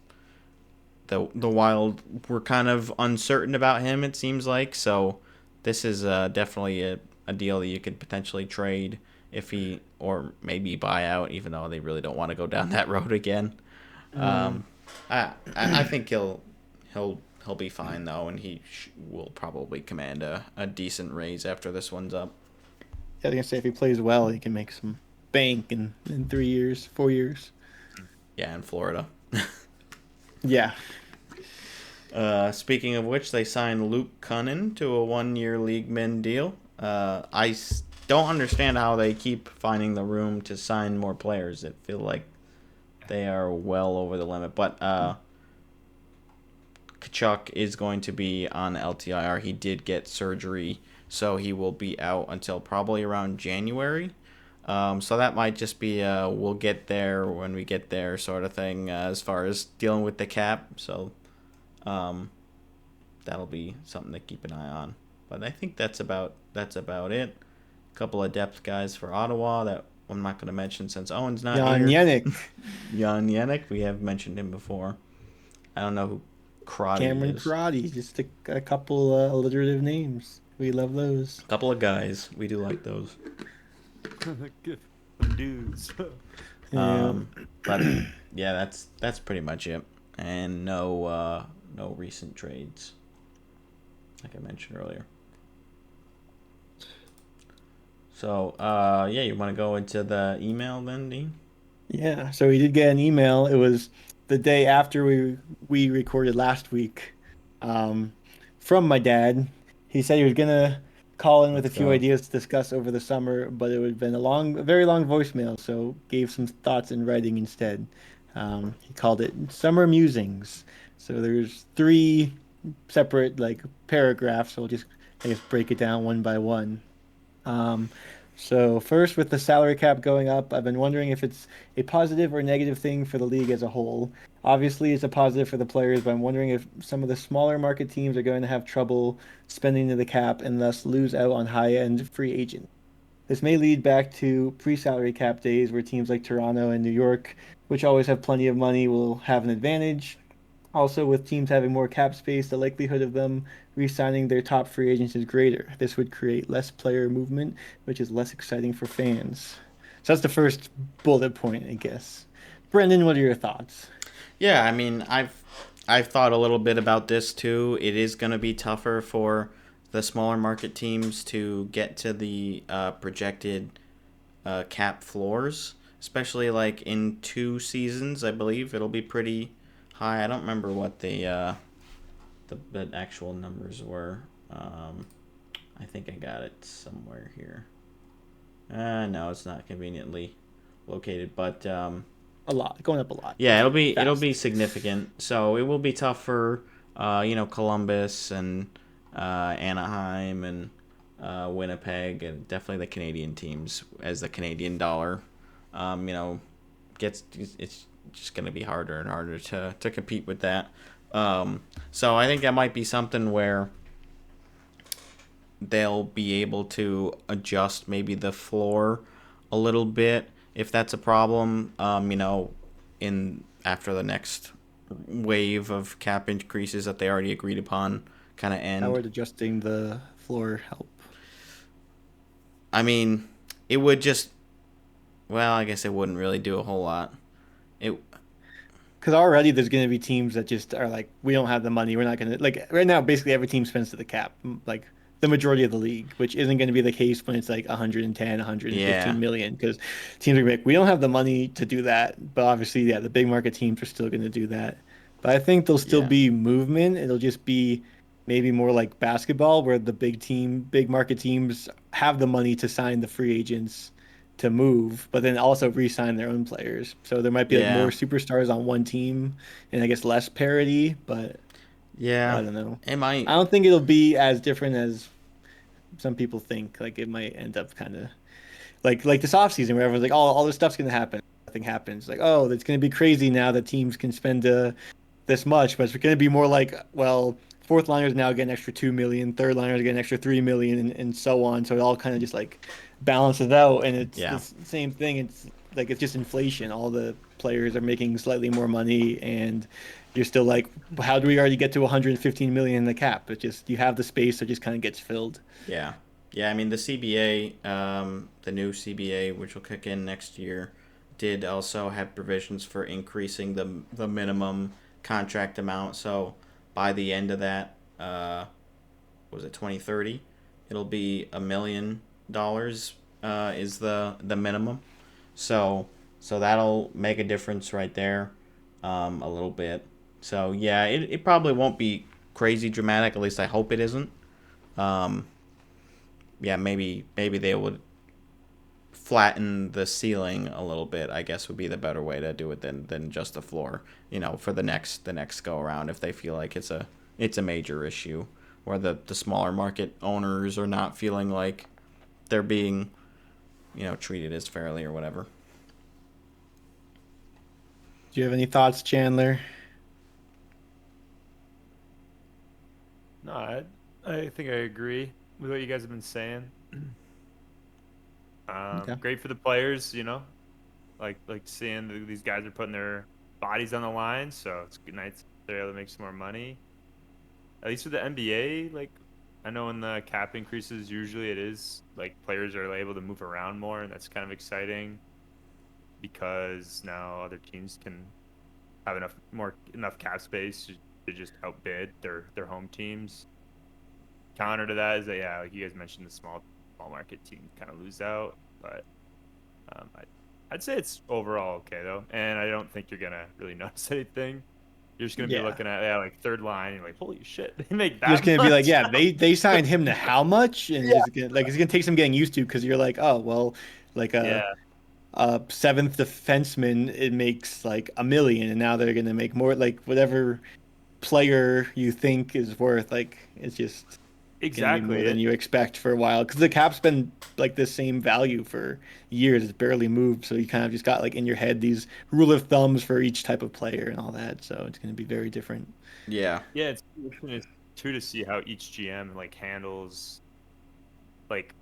the Wild were kind of uncertain about him, it seems like. So this is definitely a deal that you could potentially trade or maybe buy out, even though they really don't want to go down that road again. I think he'll be fine, though, and he will probably command a decent raise after this one's up. I was gonna say if he plays well, he can make some bank in 3 years, 4 years. Yeah, in Florida. Yeah. Speaking of which, they signed Luke Cunnin to a 1-year leagueman deal. I don't understand how they keep finding the room to sign more players. It feel like they are well over the limit. But Kachuk is going to be on LTIR. He did get surgery, so he will be out until probably around January. So that might just be we'll get there when we get there sort of thing as far as dealing with the cap. So that'll be something to keep an eye on. But I think that's about it. A couple of depth guys for Ottawa that I'm not going to mention since Owen's not Jan here. Yannick. Jan Yannick, we have mentioned him before. I don't know who Crotty Cameron is. Crotty. Just a couple alliterative names. We love those. A couple of guys. We do like those. Good dudes. But yeah, that's pretty much it. And no recent trades, like I mentioned earlier. So yeah, you want to go into the email then, Dean? Yeah. So we did get an email. It was the day after we recorded last week, from my dad. He said he was gonna call in with a few ideas to discuss over the summer, but it would have been a very long voicemail, so gave some thoughts in writing instead. He called it Summer Musings. So there's 3 separate paragraphs, so we'll just break it down one by one. So first, with the salary cap going up, I've been wondering if it's a positive or negative thing for the league as a whole. Obviously, it's a positive for the players, but I'm wondering if some of the smaller market teams are going to have trouble spending to the cap and thus lose out on high-end free agents. This may lead back to pre-salary cap days where teams like Toronto and New York, which always have plenty of money, will have an advantage. Also, with teams having more cap space, the likelihood of them re-signing their top free agents is greater. This would create less player movement, which is less exciting for fans. So that's the first bullet point, I guess. Brendan, what are your thoughts? Yeah, I mean, I've thought a little bit about this too. It is going to be tougher for the smaller market teams to get to the projected cap floors, especially like in 2 seasons. I believe it'll be pretty high. I don't remember what the actual numbers were. I think I got it somewhere here. No, it's not conveniently located, but A lot, going up a lot. yeah, it'll Fast. be significant. So it will be tough for Columbus and Anaheim and Winnipeg and definitely the Canadian teams as the Canadian dollar, gets it's just going to be harder and harder to compete with that. So I think that might be something where they'll be able to adjust maybe the floor a little bit if that's a problem. In after the next wave of cap increases that they already agreed upon kind of end. How would adjusting the floor help? I mean, it would just. Well, I guess it wouldn't really do a whole lot. It. Because already there's going to be teams that just are like, we don't have the money. We're not going to, like, right now, basically every team spends to the cap, like the majority of the league, which isn't going to be the case when it's like 110, 115 million. Because teams are going to be like, we don't have the money to do that. But obviously, yeah, the big market teams are still going to do that. But I think there'll still Yeah. be movement. It'll just be maybe more like basketball, where the big market teams have the money to sign the free agents to move, but then also re-sign their own players. So there might be like Yeah. more superstars on one team, and I guess less parity. But Yeah. I don't know. It might. I don't think it'll be as different as some people think. Like it might end up kind of like this offseason where everyone's like, all this stuff's gonna happen. Nothing happens. Like, oh, it's gonna be crazy now that teams can spend this much, but it's gonna be more like, well, fourth liners now get an extra 2 million, third liners get an extra 3 million, and so on. So it all kind of just like balances out, and it's Yeah. the same thing. It's like it's just inflation. All the players are making slightly more money, and you're still like, how do we already get to 115 million in the cap? It just you have the space, so it just kind of gets filled. Yeah. Yeah, I mean, the CBA, the new CBA, which will kick in next year, did also have provisions for increasing the minimum contract amount. So by the end of that, was it 2030? It'll be $1 million is the minimum. So that'll make a difference right there, a little bit. So yeah, it probably won't be crazy dramatic. At least I hope it isn't. Yeah, maybe they would flatten the ceiling a little bit, I guess would be the better way to do it than just the floor, for the next go around if they feel like it's a major issue where the smaller market owners are not feeling like they're being treated as fairly or whatever. Do you have any thoughts, Chandler? No, I think I agree with what you guys have been saying. Okay. Great for the players, like seeing these guys are putting their bodies on the line, so it's good nights they're able to make some more money. At least with the NBA, like I know in the cap increases, usually it is like players are able to move around more, and that's kind of exciting because now other teams can have enough cap space to just outbid their home teams. Counter to that is that, yeah, like you guys mentioned, the small market team kind of lose out, but I'd say it's overall okay though, and I don't think you're gonna really notice anything. You're just gonna be looking at like third line, and you're like, holy shit, they make that. You're just gonna much? be like, yeah, they signed him to how much, and it's gonna take some getting used to because you're like, oh well, like a seventh defenseman, it makes like 1 million, and now they're gonna make more, like whatever player you think is worth, like it's just Exactly. more than you expect for a while, because the cap's been like the same value for years. It's barely moved, so you kind of just got like in your head these rule of thumbs for each type of player and all that. So it's going to be very different. Yeah. Yeah, it's interesting too to see how each GM like handles like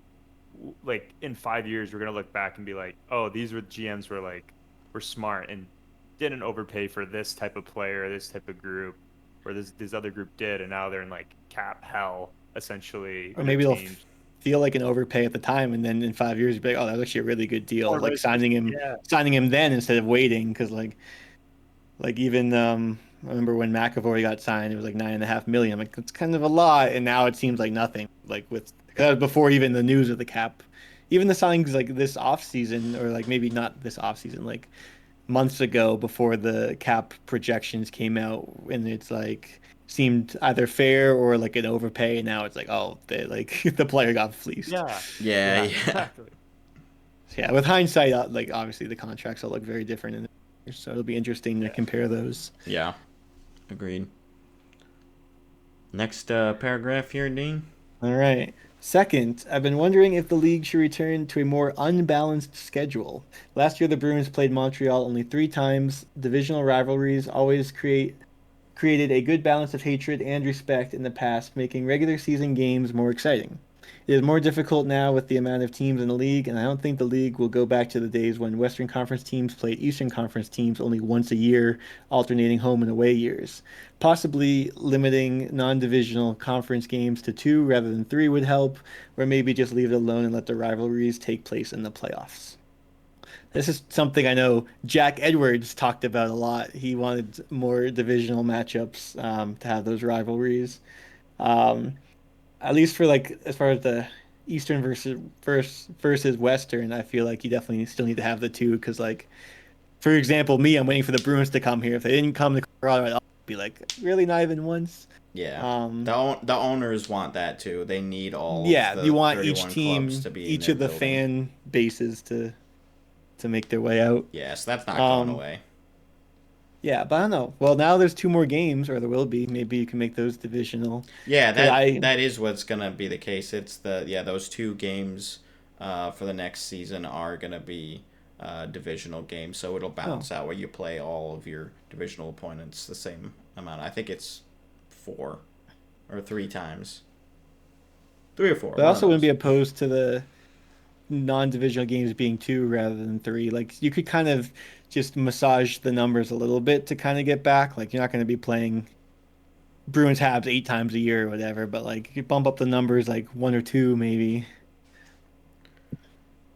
like in 5 years we're gonna look back and be like, oh, these were GMs were smart and didn't overpay for this type of player, this type of group, or this other group did, and now they're in like cap hell essentially. Or Their maybe they'll teams. feel like an overpay at the time, and then in 5 years you'll be like, oh, that was actually a really good deal. Or Like vice versa. Yeah. signing him then instead of waiting, because like even I remember when McAvoy got signed, it was like 9.5 million. I'm like, that's kind of a lot, and now it seems like nothing. Like with because that was before even the news of the cap, even the signings like this off season, or like maybe not this off season, like months ago before the cap projections came out, and it's like seemed either fair or like an overpay. And now it's like, oh, they like the player got fleeced. Yeah. Yeah. Exactly. So, yeah, with hindsight, like obviously the contracts will look very different in the future, so it'll be interesting to compare those. Yeah. Agreed. Next paragraph here, Dean. All right. Second, I've been wondering if the league should return to a more unbalanced schedule. Last year, the Bruins played Montreal only 3 times. Divisional rivalries always created a good balance of hatred and respect in the past, making regular season games more exciting. It is more difficult now with the amount of teams in the league, and I don't think the league will go back to the days when Western Conference teams played Eastern Conference teams only once a year, alternating home and away years. Possibly limiting non-divisional conference games to 2 rather than 3 would help, or maybe just leave it alone and let the rivalries take place in the playoffs. This is something I know Jack Edwards talked about a lot. He wanted more divisional matchups, to have those rivalries. Um, at least for like as far as the Eastern versus Western, I feel like you definitely still need to have the two, because like for example, me, I'm waiting for the Bruins to come here. If they didn't come to Colorado, I'll be like, really, not even once. Yeah. Um, The owners want that too. They need all yeah, of the you want each 31 team, clubs to be in each their of the building. fan bases to make their way out. Yeah, so that's not going Um, away. Yeah, but I don't know. Well, now there's 2 more games, or there will be. Maybe you can make those divisional. Yeah, 'Cause that is what's gonna be the case. It's those 2 games for the next season are gonna be divisional games, so it'll balance out where you play all of your divisional opponents the same amount. I think it's 4 or 3 times, 3 or 4. But I also wouldn't be opposed to the non-divisional games being 2 rather than 3. Like you could kind of just massage the numbers a little bit to kind of get back. Like you're not going to be playing Bruins Habs 8 times a year or whatever, but like you could bump up the numbers like 1 or 2 maybe.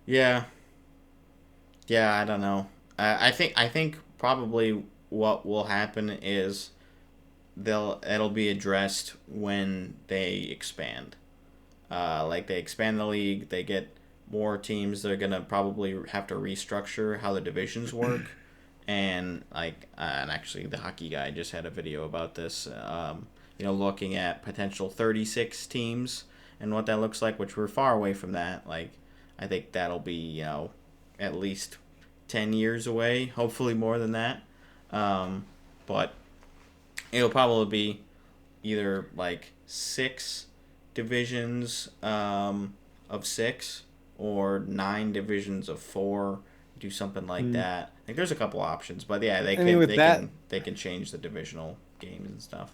Yeah. Yeah, I don't know. I think probably what will happen is it'll be addressed when they expand. Like they expand the league, they get more teams. They're gonna probably have to restructure how the divisions work, and and actually the hockey guy just had a video about this. Looking at potential 36 teams and what that looks like, which we're far away from that. Like, I think that'll be at least 10 years away. Hopefully more than that. But it'll probably be either like 6 divisions of 6 or 9 divisions of 4. Do something like that. I think there's a couple options, but yeah, they can change the divisional games and stuff.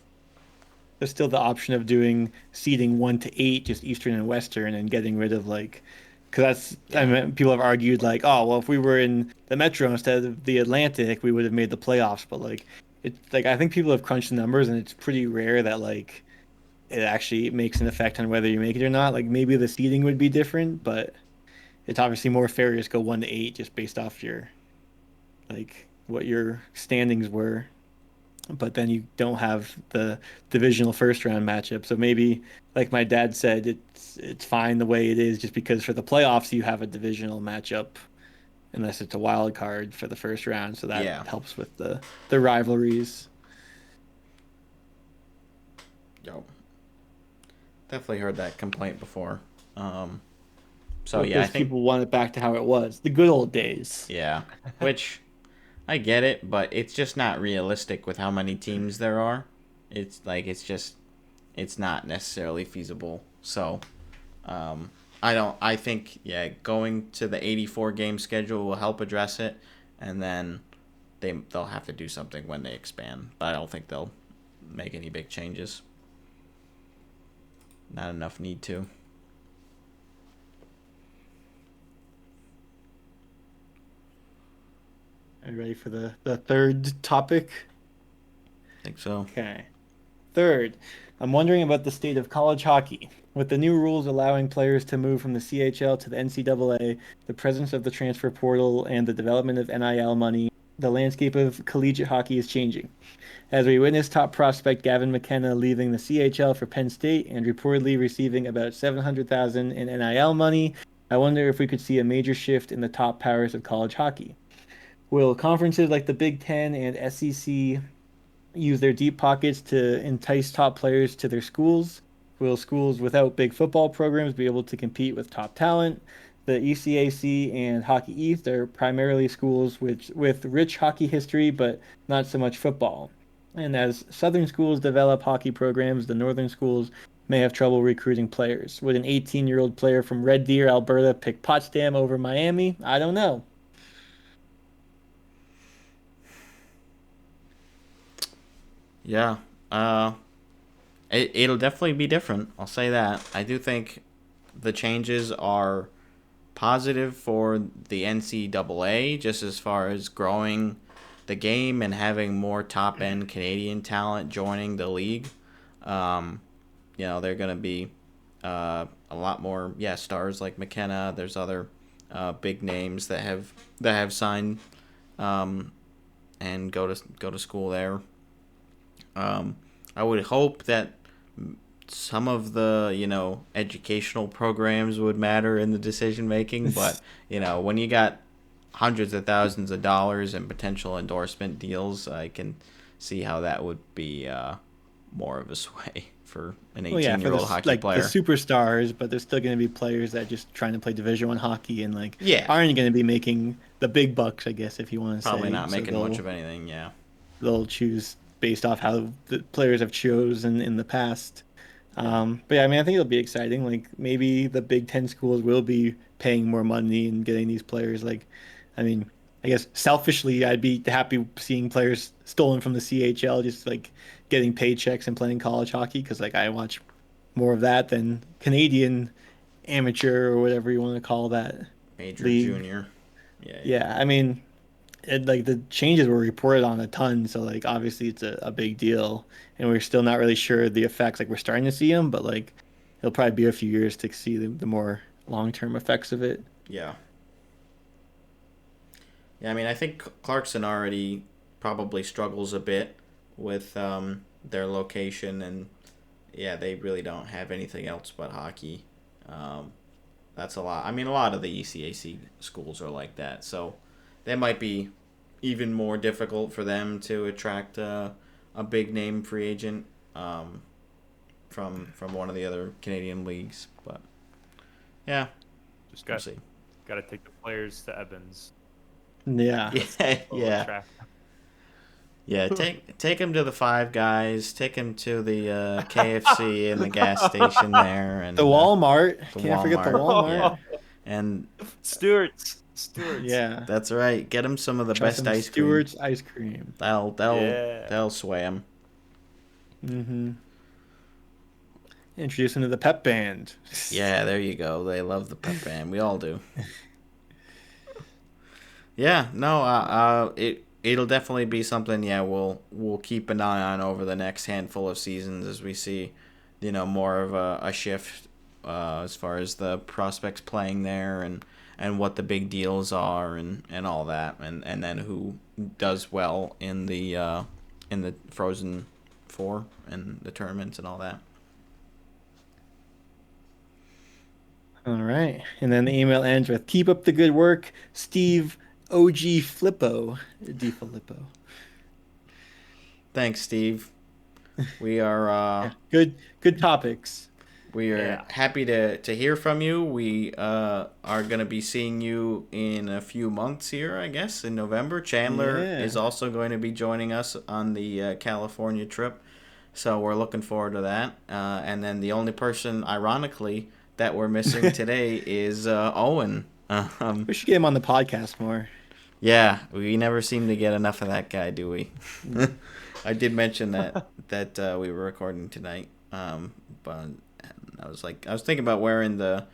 There's still the option of doing seeding 1 to 8, just Eastern and Western, and getting rid of like, because I mean, people have argued like, oh well, if we were in the Metro instead of the Atlantic, we would have made the playoffs. But like, it's like I think people have crunched the numbers, and it's pretty rare that like it actually makes an effect on whether you make it or not. Like maybe the seeding would be different, but it's obviously more fair to just go 1 to 8 just based off your like what your standings were. But then you don't have the divisional first round matchup. So maybe, like my dad said, it's fine the way it is, just because for the playoffs you have a divisional matchup, unless it's a wild card for the first round. So that helps with the rivalries. Yo, definitely heard that complaint before. So I think people want it back to how it was, the good old days. Yeah, which I get it, but it's just not realistic with how many teams there are. It's it's not necessarily feasible. So I think going to the 84 game schedule will help address it, and then they'll have to do something when they expand. But I don't think they'll make any big changes. Not enough need to. Are you ready for the third topic? I think so. Okay. Third, I'm wondering about the state of college hockey. With the new rules allowing players to move from the CHL to the NCAA, the presence of the transfer portal, and the development of NIL money, the landscape of collegiate hockey is changing. As we witness top prospect Gavin McKenna leaving the CHL for Penn State and reportedly receiving about $700,000 in NIL money, I wonder if we could see a major shift in the top powers of college hockey. Will conferences like the Big Ten and SEC use their deep pockets to entice top players to their schools? Will schools without big football programs be able to compete with top talent? The ECAC and Hockey East are primarily schools with rich hockey history, but not so much football. And as Southern schools develop hockey programs, the Northern schools may have trouble recruiting players. Would an 18-year-old player from Red Deer, Alberta pick Potsdam over Miami? I don't know. Yeah. It'll definitely be different. I'll say that. I do think the changes are positive for the NCAA, just as far as growing the game and having more top end Canadian talent joining the league. They're going to be a lot more stars like McKenna. There's other big names that have signed and go to school there. I would hope that some of the educational programs would matter in the decision making, but when you got hundreds of thousands of dollars in potential endorsement deals, I can see how that would be more of a sway for an 18-year-old hockey player. The superstars, but there's still going to be players that are just trying to play Division I hockey and aren't going to be making the big bucks, I guess, if you want to say. Probably not making much of anything. Yeah, they'll choose based off how the players have chosen in the past. But yeah, I mean, I think it'll be exciting. Like maybe the Big Ten schools will be paying more money and getting these players. Like, I mean, I guess selfishly, I'd be happy seeing players stolen from the CHL, just like getting paychecks and playing college hockey, because like I watch more of that than Canadian amateur or whatever you want to call that. Major, league. junior. Yeah, I mean, the changes were reported on a ton, so like obviously it's a big deal, and we're still not really sure the effects. Like we're starting to see them, but like it'll probably be a few years to see the more long-term effects of it. Yeah. I mean, I think Clarkson already probably struggles a bit with their location, and they really don't have anything else but hockey. That's a lot. I mean, a lot of the ECAC schools are like that, so that might be even more difficult for them to attract a big name free agent from one of the other Canadian leagues. But yeah, Just we'll got see. to take the players to Evans. Yeah. Yeah, take him to the Five Guys. Take him to the KFC and the gas station there, and the Walmart. the Can't forget the Walmart. Yeah. And Stewart's. Yeah, that's right. Get him some of the best ice cream. Stewart's ice cream. That'll sway him. Mm-hmm. Introduce him to the pep band. Yeah, there you go. They love the pep band. We all do. Yeah, no, it'll definitely be something. Yeah, we'll keep an eye on over the next handful of seasons as we see, more of a shift as far as the prospects playing there and what the big deals are and all that, and then who does well in the Frozen Four and the tournaments and all that. All right, and then the email ends with "Keep up the good work, Steve OG Flippo, DeFilippo." Thanks, Steve. We are good topics. We are happy to hear from you. We are going to be seeing you in a few months here, I guess, in November. Chandler is also going to be joining us on the California trip. So we're looking forward to that. And then the only person, ironically, that we're missing today is Owen. We should get him on the podcast more. Yeah, we never seem to get enough of that guy, do we? I did mention that we were recording tonight, but I was thinking about wearing the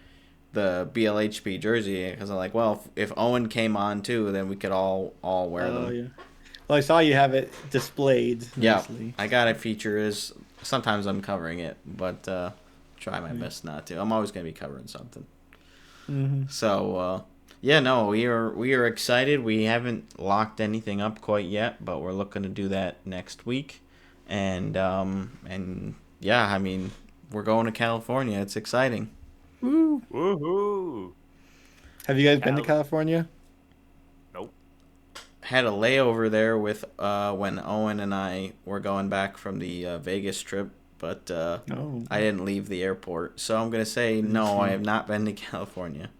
BLHP jersey because I'm like, well, if Owen came on too, then we could all wear them. Yeah. Well, I saw you have it displayed Yeah, nicely. I got it featured. Sometimes I'm covering it, but try my best not to. I'm always gonna be covering something. Mm-hmm. So yeah, no, we are excited. We haven't locked anything up quite yet, but we're looking to do that next week. And yeah, I mean, we're going to California. It's exciting. Woo! Woohoo! Have you guys been to California? Nope. Had a layover there with when Owen and I were going back from the Vegas trip, but I didn't leave the airport. So I'm gonna say no. I have not been to California.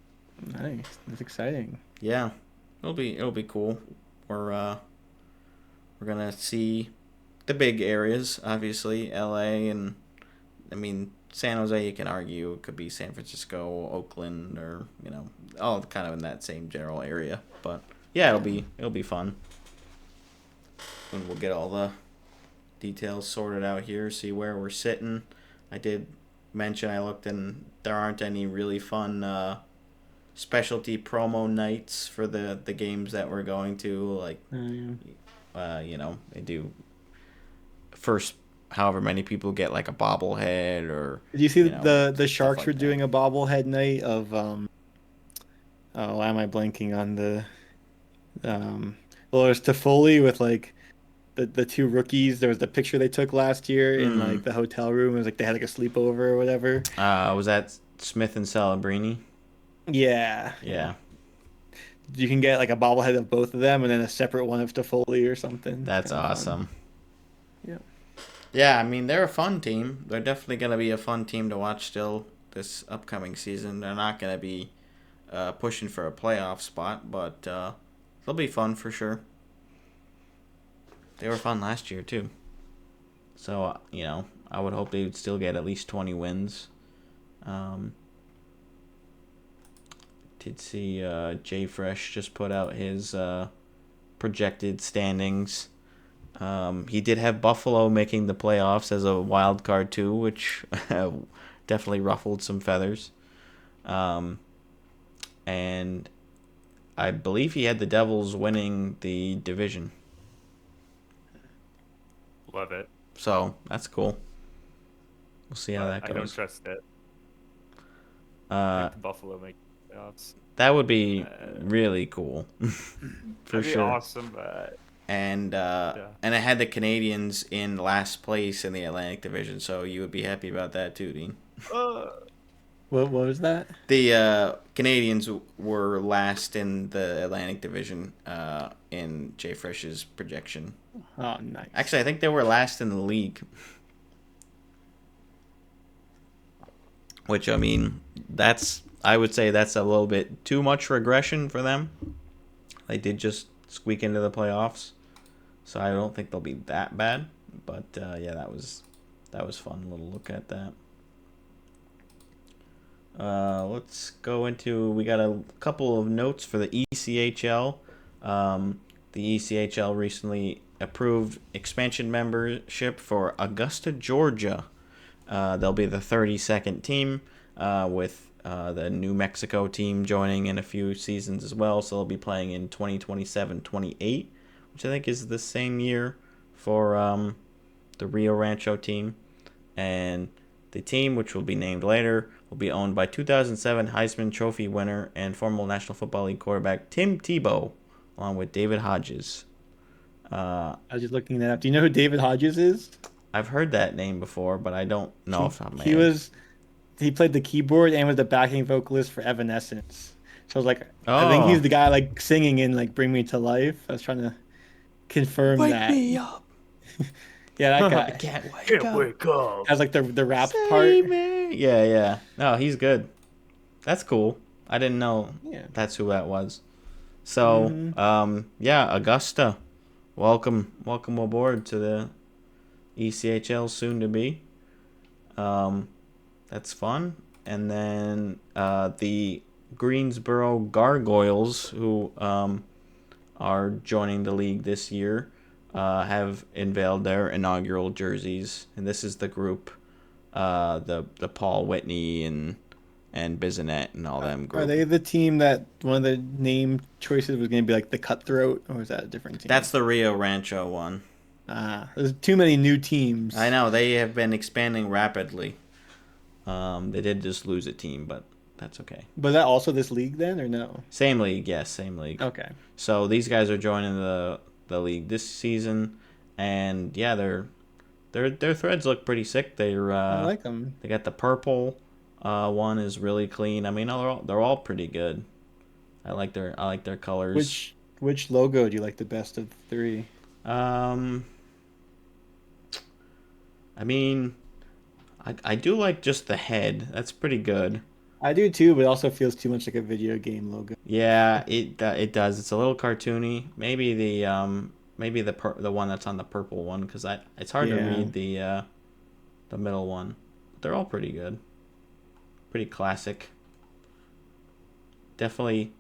Nice. That's exciting. Yeah, it'll be cool. We're gonna see the big areas, obviously, LA, and I mean San Jose. You can argue it could be San Francisco, Oakland, or all kind of in that same general area. But yeah, it'll be fun, and we'll get all the details sorted out here. See where we're sitting. I did mention I looked and there aren't any really fun specialty promo nights for the games that we're going to, like they do first however many people get like a bobblehead or Did you see the Sharks like were that. doing a bobblehead night of why am I blanking on the well, it was Toffoli with like the two rookies. There was the picture they took last year in like the hotel room. It was like they had like a sleepover or whatever. Was that Smith and Celebrini? Yeah. You can get like a bobblehead of both of them and then a separate one of Toffoli or something. That's Kinda awesome. Fun. Yeah, I mean, they're a fun team. They're definitely going to be a fun team to watch still this upcoming season. They're not going to be pushing for a playoff spot, but they'll be fun for sure. They were fun last year, too. So, I would hope they would still get at least 20 wins. Did see Jay Fresh just put out his projected standings. He did have Buffalo making the playoffs as a wild card too, which definitely ruffled some feathers. And I believe he had the Devils winning the division. Love it. So that's cool. We'll see how that I don't goes. trust it. Uh, Buffalo make playoffs. that would be really cool, for That'd be sure. awesome, but And and I had the Canadians in last place in the Atlantic Division, so you would be happy about that too, Dean. What was that? The Canadians were last in the Atlantic Division in Jay Fresh's projection. Oh, nice. Actually, I think they were last in the league. Which, I mean, I would say that's a little bit too much regression for them. They did just squeak into the playoffs, so I don't think they'll be that bad. But yeah, that was fun. A little look at that. Let's go into. We got a couple of notes for the ECHL. The ECHL recently approved expansion membership for Augusta, Georgia. They'll be the 32nd team, with the New Mexico team joining in a few seasons as well. So they'll be playing in 2027-28, which I think is the same year for the Rio Rancho team. And the team, which will be named later, will be owned by 2007 Heisman Trophy winner and former National Football League quarterback Tim Tebow, along with David Hodges. I was just looking that up. Do you know who David Hodges is? I've heard that name before, but I don't know if I'm mad. He played the keyboard and was the backing vocalist for Evanescence. So I was like, I think he's the guy like singing in like "Bring Me to Life." I was trying to confirm that. Wake me up. Yeah, that guy. I can't Wake up. Has like the rap Save part. me. Yeah. No, he's good. That's cool. I didn't know that's who that was. So, yeah, Augusta, welcome aboard to ECHL soon to be. That's fun. And then the Greensboro Gargoyles, who are joining the league this year, have unveiled their inaugural jerseys, and this is the group, the Paul Whitney and Bisonet and all them group. Are they the team that one of the name choices was going to be like the Cutthroat, or was that a different team? That's the Rio Rancho one. There's too many new teams. I know, they have been expanding rapidly. They did just lose a team, but that's okay. But is that also this league then, or no? Same league, yes, same league. Okay. So these guys are joining the league this season, and yeah, their threads look pretty sick. They're I like them. They got the purple one is really clean. I mean, they're all pretty good. I like their colors. Which logo do you like the best of three? I mean, I do like just the head. That's pretty good. I do too, but it also feels too much like a video game logo. Yeah, it does. It's a little cartoony. Maybe the one that's on the purple one, because it's hard to read the middle one. They're all pretty good. Pretty classic. Definitely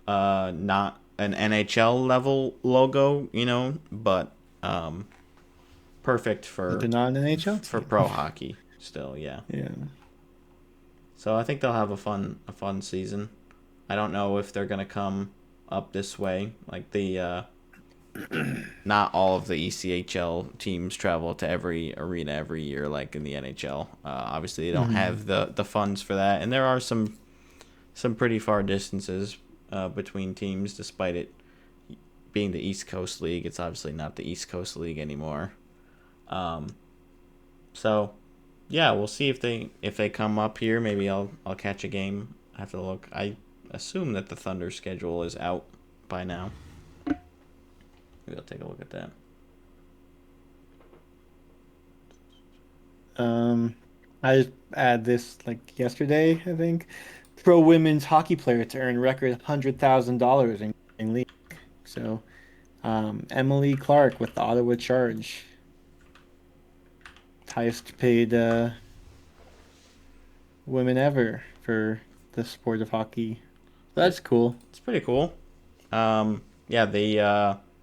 not an NHL level logo, but perfect for the non-NHL for pro hockey still, yeah. Yeah. So I think they'll have a fun season. I don't know if they're gonna come up this way. Like the not all of the ECHL teams travel to every arena every year like in the NHL. Obviously, they don't have the funds for that, and there are some pretty far distances between teams. Despite it being the East Coast League, it's obviously not the East Coast League anymore. So yeah, we'll see if they come up here. Maybe I'll catch a game. I have to look. I assume that the Thunder schedule is out by now. Maybe I'll take a look at that. I just add this like yesterday, I think. Pro women's hockey player to earn record $100,000 in league. So, Emily Clark with the Ottawa Charge, highest paid women ever for the sport of hockey. That's cool. It's pretty cool. Yeah,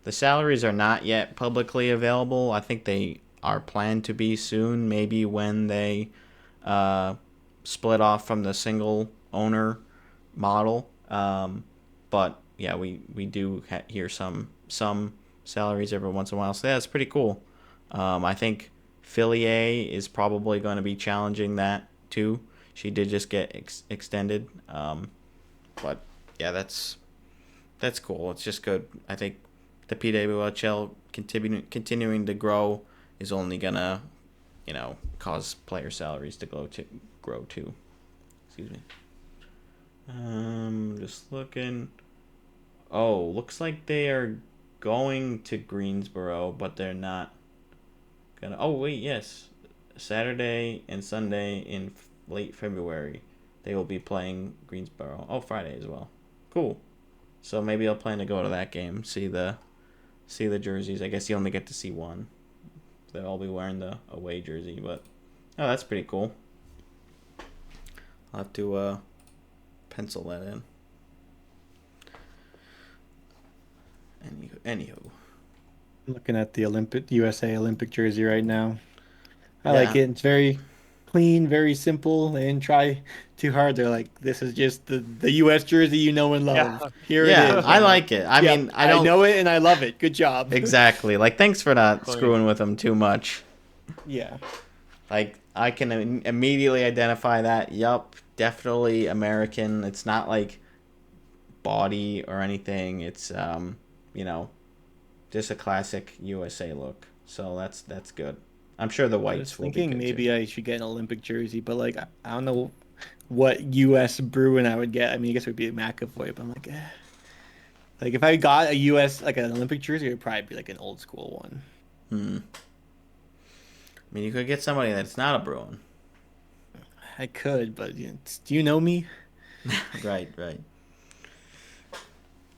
the salaries are not yet publicly available. I think they are planned to be soon, maybe when they split off from the single owner model. But yeah, we do hear some salaries every once in a while. So yeah, it's pretty cool. I think Fillier is probably going to be challenging that too. She did just get extended. But yeah, that's cool. It's just good. I think the PWHL continuing to grow is only gonna, cause player salaries to grow too. Excuse me. Just looking. Oh, looks like they are going to Greensboro, but they're not gonna. Oh wait, yes, Saturday and Sunday in late February, they will be playing Greensboro. Oh, Friday as well. Cool. So maybe I'll plan to go to that game, see the jerseys. I guess you only get to see one. They'll all be wearing the away jersey, but oh, that's pretty cool. I'll have to pencil that in. Anywho. I'm looking at the USA Olympic jersey right now. I like it. It's very clean, very simple. They didn't try too hard. They're like, this is just the U.S. jersey you know and love. Yeah. Here it is. I like it. I mean, I don't know it and I love it. Good job. Exactly. Like, thanks for not screwing with them too much. Yeah. Like, I can immediately identify that. Yup, definitely American. It's not like bawdy or anything. It's just a classic USA look. So that's good. I'm sure the whites will be good thinking maybe I should get an Olympic jersey, but like I don't know what U.S. Bruin I would get. I mean, I guess it would be a McAvoy, but I'm like, like if I got a U.S. like an Olympic jersey, it would probably be like an old school one. I mean, you could get somebody that's not a Bruin. I could, but do you know me? Right.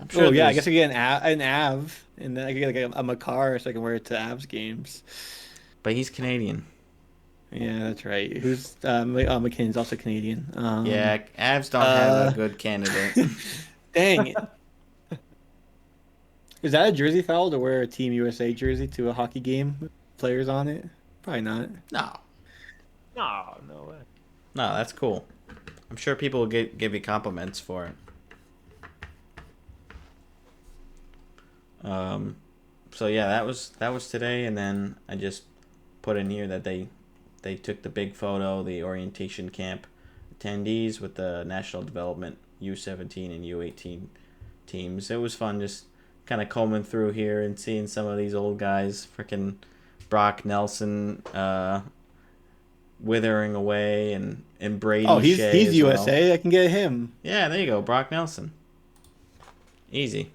I'm sure. Oh yeah, I guess I get an Av, and then I could get like a Makar so I can wear it to Avs games. but he's Canadian. Yeah, that's right. Who's McKinnon's also Canadian. Yeah, Avs don't have a good candidate. Dang it. Is that a jersey foul to wear a Team USA jersey to a hockey game with players on it? Probably not. No, No way. no, that's cool. I'm sure people will give you compliments for it. So yeah, that was today, and then I just put in here that they took the big photo, the orientation camp attendees with the national development U17 and U18 teams. It was fun just kind of combing through here and seeing some of these old guys, freaking Brock Nelson, withering away, and Brady. Oh, he's Shea as USA. well. I can get him. Yeah, there you go, Brock Nelson. Easy.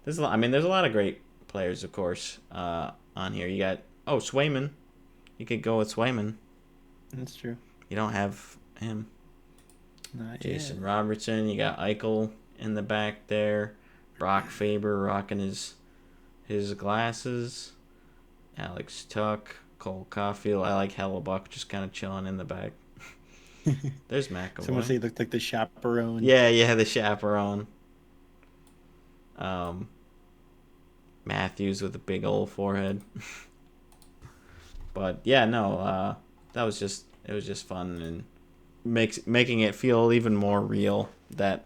There's a lot of great players, of course, on here. You got Swayman. You could go with Swayman. That's true. You don't have him. Not Jason yet. Robertson. You got Eichel in the back there. Brock Faber rocking his glasses. Alex Tuck. Cole Caulfield. I like Hellebuck just kind of chilling in the back. There's McAvoy. Someone say he looked like the chaperone. Yeah, the chaperone. Matthews with a big old forehead. But yeah, no, it was just fun, and making it feel even more real that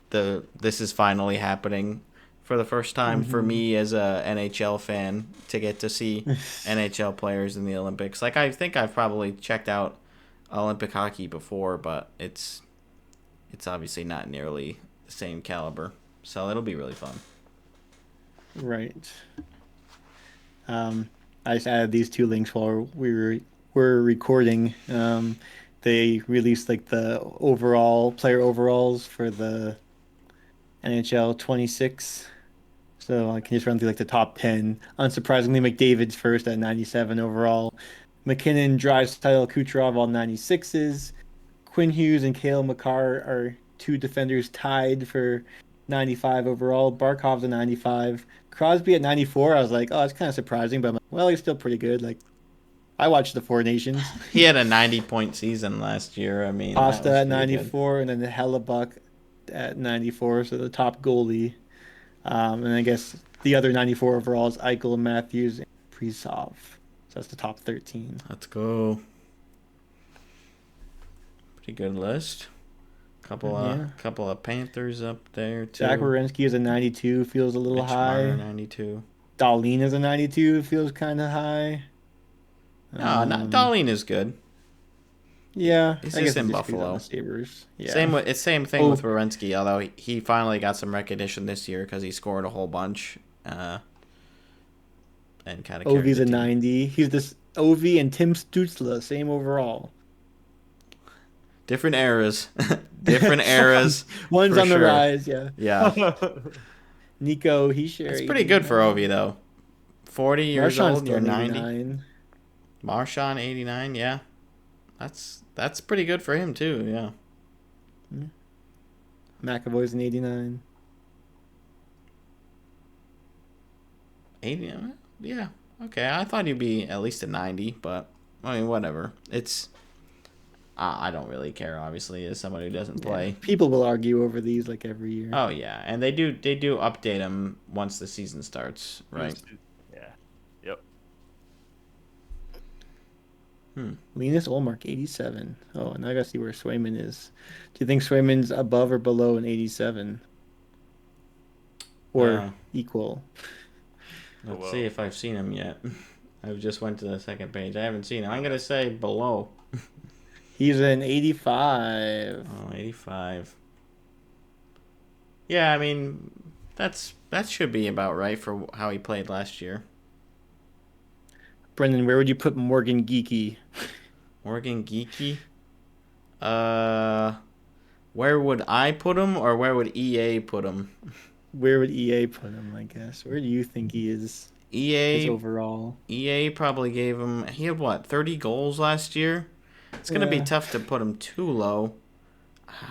this is finally happening for the first time for me as a NHL fan to get to see NHL players in the Olympics. Like, I think I've probably checked out Olympic hockey before, but it's obviously not nearly the same caliber. So it'll be really fun. Right. I just added these two links while we were recording. They released like the player overalls for the NHL 26. So I can just run through like the top 10. Unsurprisingly, McDavid's first at 97 overall. McKinnon, Draisaitl, Kucherov all 96s. Quinn Hughes and Cale Makar are two defenders tied for 95 overall. Barkov's a 95. Crosby at 94. I was like, oh, that's kind of surprising, but I'm like, well, he's still pretty good. Like, I watched the Four Nations. He had a 90-point season last year. I mean, Pasta at 94, and then the Hellebuck at 94, so the top goalie. And I guess the other 94 overall is Eichel, Matthews, and Prisov. So that's the top 13. Let's go. Pretty good list. Couple of Panthers up there too. Zach Werenski is a 92, feels a little Mitch high. Marner, 92. Darlene is a 92, feels kind of high. No, not Darlene is good. Yeah, He's I just guess in it just goes on Buffalo. the Sabres. Yeah. Same thing with Werenski, although he finally got some recognition this year because he scored a whole bunch. And kind of. Ovi's a 90. He's this Ovi and Tim Stutzla, same overall. Different eras. Different eras. One's for on the sure. rise, yeah. Yeah. Nico, he's sharing. It's pretty good for Ovi, though. 40 years Marchand's old, you're still 90. 89. Marchand, 89, yeah. That's pretty good for him, too, yeah. McAvoy's an 89. 80, yeah. Okay, I thought he'd be at least a 90, but, I mean, whatever. I don't really care, obviously, as someone who doesn't play. Yeah. People will argue over these like every year. Oh, yeah, and they do update them once the season starts, right? Yeah. Yep. Linus Olmark, 87. Oh, and I gotta see where Swayman is. Do you think Swayman's above or below an 87? Or equal? Let's see if I've seen him yet. I just went to the second page. I haven't seen him. I'm going to say below. He's an 85. Oh, 85. Yeah, I mean, that should be about right for how he played last year. Brendan, where would you put Morgan Geeky? Morgan Geeky? Where would I put him, or where would EA put him? Where would EA put him, I guess? Where do you think he is? EA His overall. EA probably gave him, he had what, 30 goals last year? It's going to be tough to put him too low.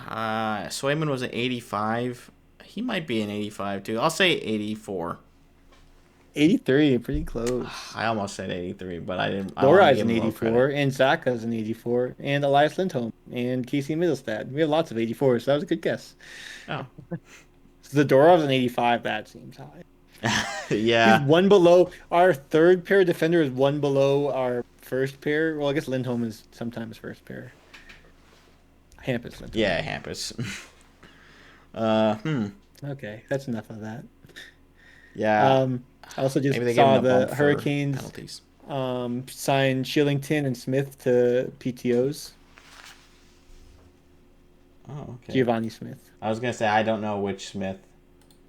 Swayman was an 85. He might be an 85 too. I'll say 84. 83, pretty close. I almost said 83, but I didn't. I want to Lori's give an him a little 84, credit. and Zaka's an 84, and Elias Lindholm, and Casey Middlestad. We have lots of 84s, so that was a good guess. Oh, Zadorov's an 85. That seems high. He's yeah, one below. Our third pair defender is one below our first pair. Well, I guess Lindholm is sometimes first pair. Hampus Lindholm. yeah, Hampus. Hmm. Okay, that's enough of that. Yeah, I also just maybe they gave saw him a bump the for Hurricanes penalties. sign Shillington and Smith to PTOs. Oh, okay. Giovanni Smith. I was gonna say I don't know which Smith.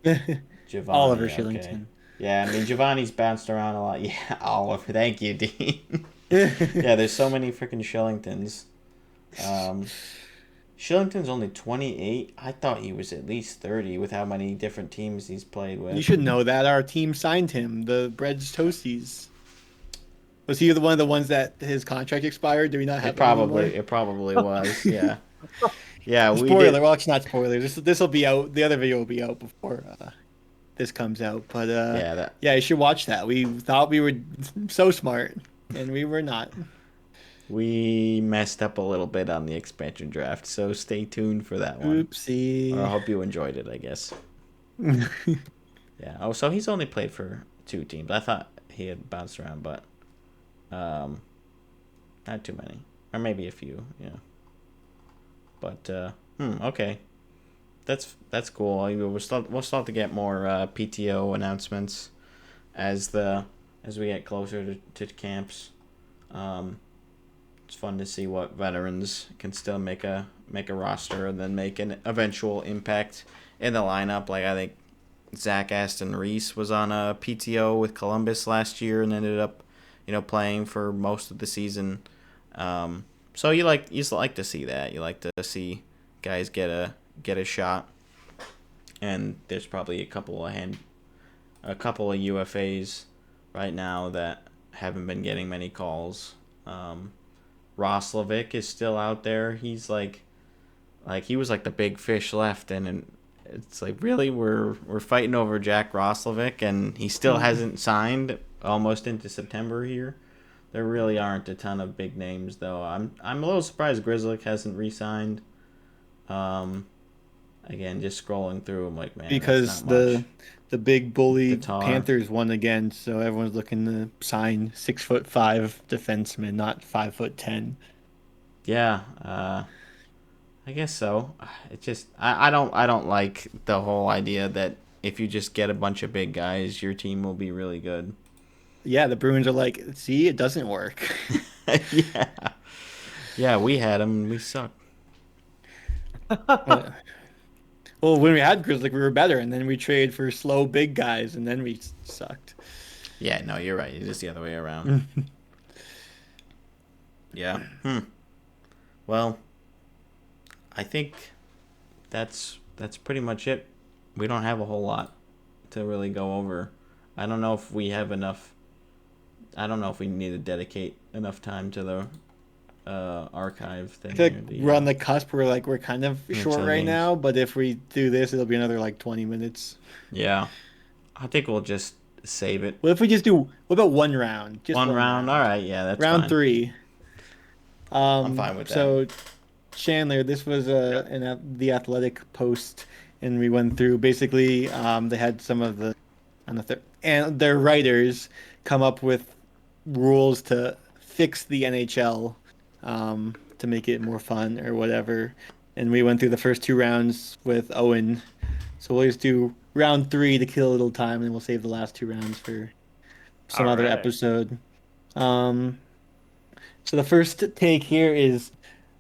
Giovanni. Oliver Okay. Shillington. Yeah, I mean Giovanni's bounced around a lot. Yeah, Oliver. Thank you, Dean. Yeah, there's so many freaking Shillingtons. Shillington's only 28. I thought he was at least 30 with how many different teams he's played with. You should know that our team signed him, the Breads Toasties. Was he one of the ones that his contract expired? Do we not have It probably was. Yeah. Yeah, we Spoiler. did. Well, it's not spoiler. This will be out. The other video will be out before this comes out. But Yeah, you should watch that. We thought we were so smart, and we were not. we messed up a little bit on the expansion draft, so stay tuned for that one. Oopsie. Or I hope you enjoyed it, I guess. Yeah. Oh, so he's only played for 2 teams. I thought he had bounced around, but not too many, or maybe a few. Yeah. But okay, that's cool. We'll start to get more PTO announcements as we get closer to camps. It's fun to see what veterans can still make a roster and then make an eventual impact in the lineup. Like I think Zach Aston Reese was on a PTO with Columbus last year and ended up, playing for most of the season. So you like to see that. You like to see guys get a shot. And there's probably a couple of UFAs right now that haven't been getting many calls. Roslovic is still out there. He's like he was like the big fish left, and it's like really we're fighting over Jack Roslovic, and he still hasn't signed almost into September here. There really aren't a ton of big names though. I'm a little surprised Grizzlick hasn't re-signed. Again, just scrolling through, I'm like, man, Because that's not much. the big bully Tatar. Panthers won again, so everyone's looking to sign 6'5" defensemen, not 5'10". Yeah, I guess so. It just I don't like the whole idea that if you just get a bunch of big guys, your team will be really good. Yeah, the Bruins are like, see, it doesn't work. Yeah, yeah, we had them. We suck. Well, when we had Grizzly, we were better, and then we traded for slow big guys, and then we sucked. Yeah, no, you're right. It's just the other way around. Yeah. Well, I think that's pretty much it. We don't have a whole lot to really go over. I don't know if we have enough. I don't know if we need to dedicate enough time to the archive thing. I feel like we're on the cusp. We're kind of short right games. now, but if we do this, it'll be another 20 minutes. Yeah, I think we'll just save it. What if we just do? What about one round? Just One round. All right. Yeah, that's round fine. 3. I'm fine with that. So, Chandler, this was the Athletic post, and we went through basically. They had some of and their writers come up with rules to fix the NHL, to make it more fun or whatever. And we went through the first 2 rounds with Owen. So we'll just do round 3 to kill a little time, and we'll save the last 2 rounds for some other Alright. episode. So the first take here is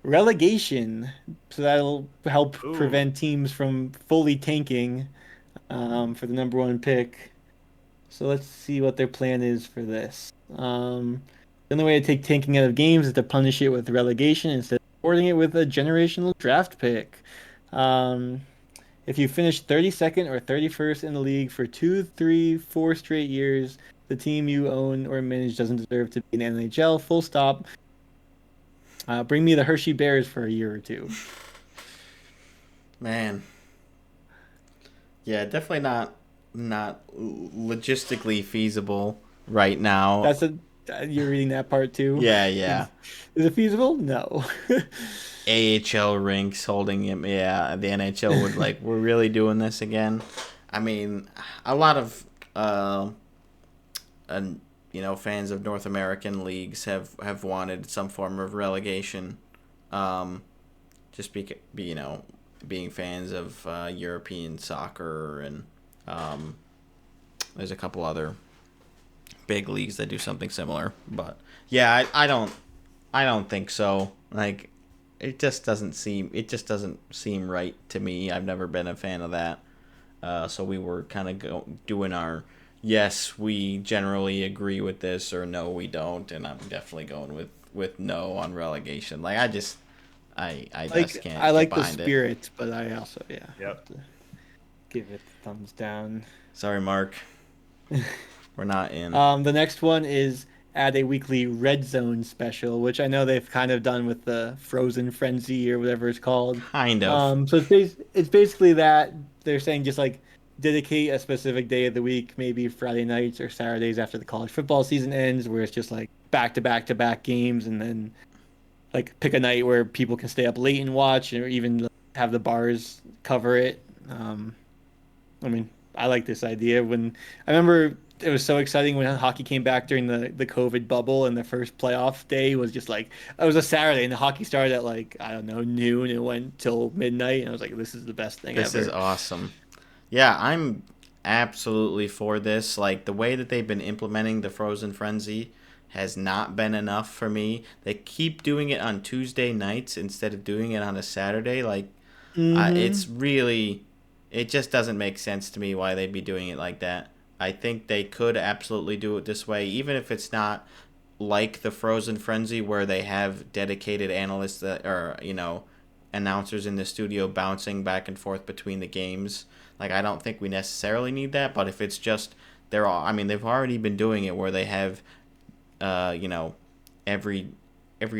relegation. So that'll help Ooh. prevent teams from fully tanking for the number 1 pick. So let's see what their plan is for this. The only way to take tanking out of games is to punish it with relegation instead of rewarding it with a generational draft pick. If you finish 32nd or 31st in the league for 2, 3, 4 straight years, the team you own or manage doesn't deserve to be in NHL. Full stop. Bring me the Hershey Bears for a year or 2. Man. Yeah, definitely not not logistically feasible right now. You're reading that part too. Yeah. Is it feasible? No. AHL rinks holding him. Yeah, the NHL would like, we're really doing this again. I mean, a lot of fans of North American leagues have wanted some form of relegation. Just being fans of European soccer, and there's a couple other big leagues that do something similar. But yeah, I don't think so. Like, it just doesn't seem right to me. I've never been a fan of that. So we were kind of doing our yes, we generally agree with this, or no, we don't, and I'm definitely going with no on relegation. Like, I just can't. I like get the behind spirit, but I also Yep. have to give it thumbs down. Sorry, Mark. We're not in. The next one is add a weekly Red Zone special, which I know they've kind of done with the Frozen Frenzy or whatever it's called. Kind of. So it's basically that they're saying just like dedicate a specific day of the week, maybe Friday nights or Saturdays after the college football season ends, where it's just like back to back games, and then like pick a night where people can stay up late and watch, or even have the bars cover it. I mean, I like this idea. When I remember it was so exciting when hockey came back during the COVID bubble, and the first playoff day was just like, it was a Saturday and the hockey started at like, I don't know, noon and went till midnight, and I was like, this is the best thing ever. This is awesome. Yeah, I'm absolutely for this. Like, the way that they've been implementing the Frozen Frenzy has not been enough for me. They keep doing it on Tuesday nights instead of doing it on a Saturday. Like, it's really, it just doesn't make sense to me why they'd be doing it like that. I think they could absolutely do it this way, even if it's not like the Frozen Frenzy where they have dedicated analysts that are, announcers in the studio bouncing back and forth between the games. Like, I don't think we necessarily need that, but if it's just, they've already been doing it where they have, every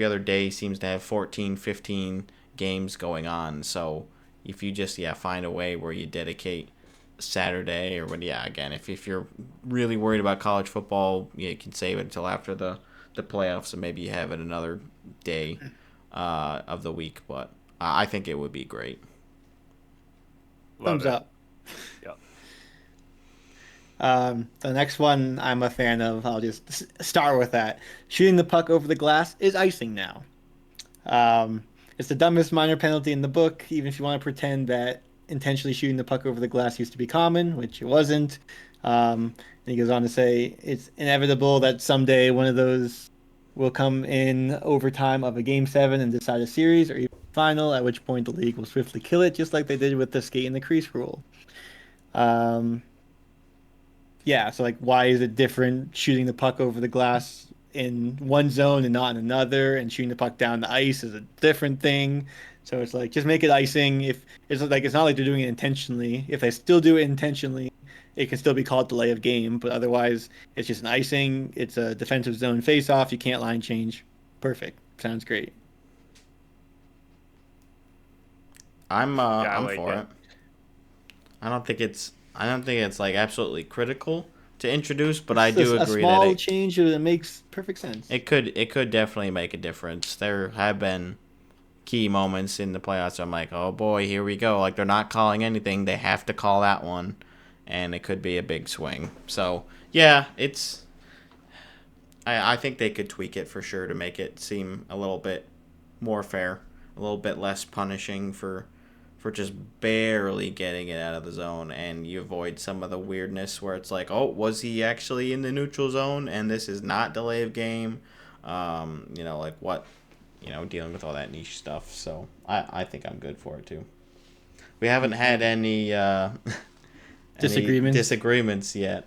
other day seems to have 14, 15 games going on. So if you just, find a way where you dedicate Saturday, or again, if you're really worried about college football, you can save it until after the playoffs, and maybe you have it another day of the week. But I think it would be great. Thumbs up. Yep. The next one I'm a fan of. I'll just start with that. Shooting the puck over the glass is icing now. It's the dumbest minor penalty in the book, even if you want to pretend that intentionally shooting the puck over the glass used to be common, which it wasn't. And he goes on to say it's inevitable that someday one of those will come in overtime of a Game 7 and decide a series or even final, at which point the league will swiftly kill it, just like they did with the skate in the crease rule. So like, why is it different shooting the puck over the glass in one zone and not in another, and shooting the puck down the ice is a different thing? So it's like, just make it icing. If it's like, it's not like they're doing it intentionally. If they still do it intentionally, it can still be called delay of game, but otherwise it's just an icing. It's a defensive zone face-off. You can't line change. Perfect. Sounds great. I'm like for it. I don't think it's like absolutely critical to introduce, but I do agree a small that change that makes perfect sense. it could definitely make a difference. There have been key moments in the playoffs. I'm like, oh boy, here we go. Like, they're not calling anything. They have to call that one, and it could be a big swing. So yeah, I think they could tweak it for sure to make it seem a little bit more fair, a little bit less punishing for just barely getting it out of the zone, and you avoid some of the weirdness where it's like, oh, was he actually in the neutral zone and this is not delay of game? Like what, dealing with all that niche stuff. So I think I'm good for it too. We haven't had any disagreements yet.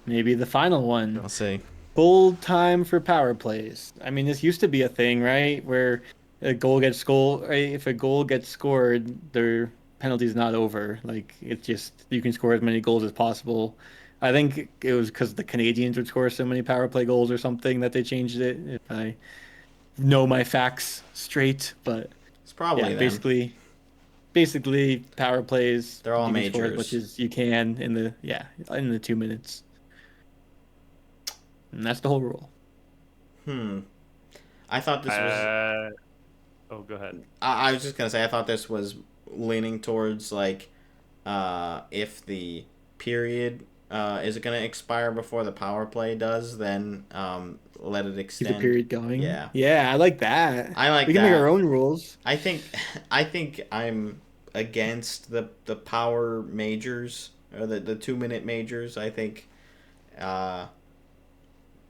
Maybe the final one. We'll see. Goal time for power plays. I mean, this used to be a thing, right? Where if a goal gets scored, their penalty's not over. Like, it's just, you can score as many goals as possible. I think it was because the Canadians would score so many power play goals or something that they changed it, if I know my facts straight. But It's probably them. basically power plays. They're all you can score as majors. much as you can in the 2 minutes, and that's the whole rule. I thought this was. Oh, go ahead. I was just gonna say I thought this was leaning towards like, if the period is gonna expire before the power play does, then let it Keep extend. the period going. Yeah. Yeah, I like that. I like we can that. make our own rules. I think I'm against the power majors or the 2 minute majors. I think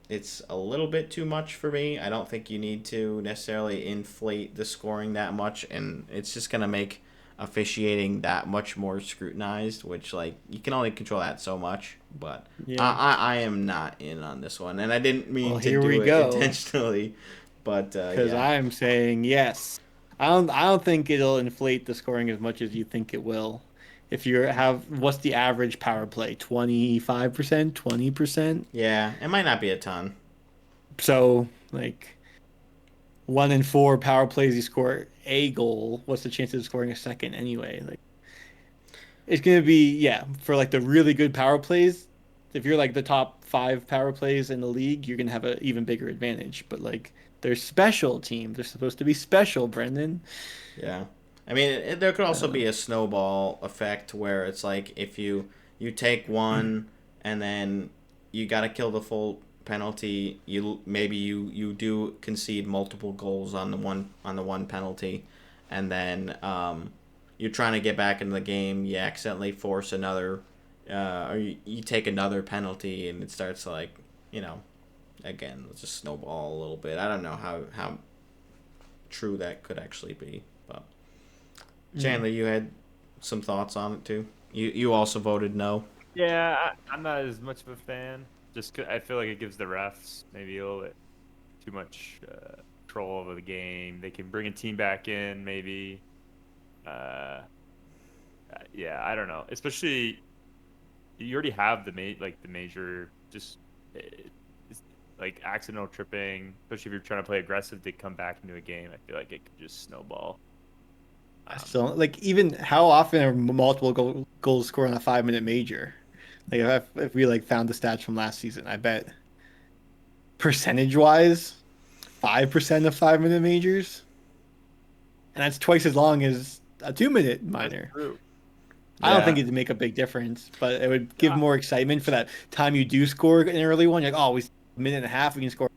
it's a little bit too much for me. I don't think you need to necessarily inflate the scoring that much, and it's just gonna make officiating that much more scrutinized, which like you can only control that so much. But Yeah. I am not in on this one, and I didn't mean to Here do we it go. intentionally. But Because yeah. I'm saying yes. I don't think it'll inflate the scoring as much as you think it will. If you have what's the average power play? 25%, 20%? Yeah, it might not be a ton. So like 1 in 4 power plays you score a goal. What's the chance of scoring a second anyway? Like it's gonna be for like the really good power plays. If you're like the top 5 power plays in the league, you're gonna have an even bigger advantage. But like they're special teams. They're supposed to be special, Brendan. Yeah. I mean, there could also be a snowball effect where it's like if you take one and then you got to kill the full penalty, you do concede multiple goals on the one penalty, and then you're trying to get back into the game, you accidentally force another or you take another penalty, and it starts to like, again, let's just snowball a little bit. I don't know how true that could actually be, but Chandler, you had some thoughts on it too. You also voted no. Yeah, I'm not as much of a fan. Just 'cause I feel like it gives the refs maybe a little bit too much control over the game. They can bring a team back in, maybe. Yeah, I don't know. Especially, you already have the major just like accidental tripping. Especially if you're trying to play aggressive to come back into a game, I feel like it could just snowball. So like even how often are multiple goals scored on a 5-minute major? Like if we like found the stats from last season, I bet percentage wise, 5% of 5-minute majors, and that's twice as long as a 2-minute minor. That's true. I don't think it'd make a big difference, but it would give more excitement for that time you do score an early one. You're like, oh, we a minute and a half, we can score.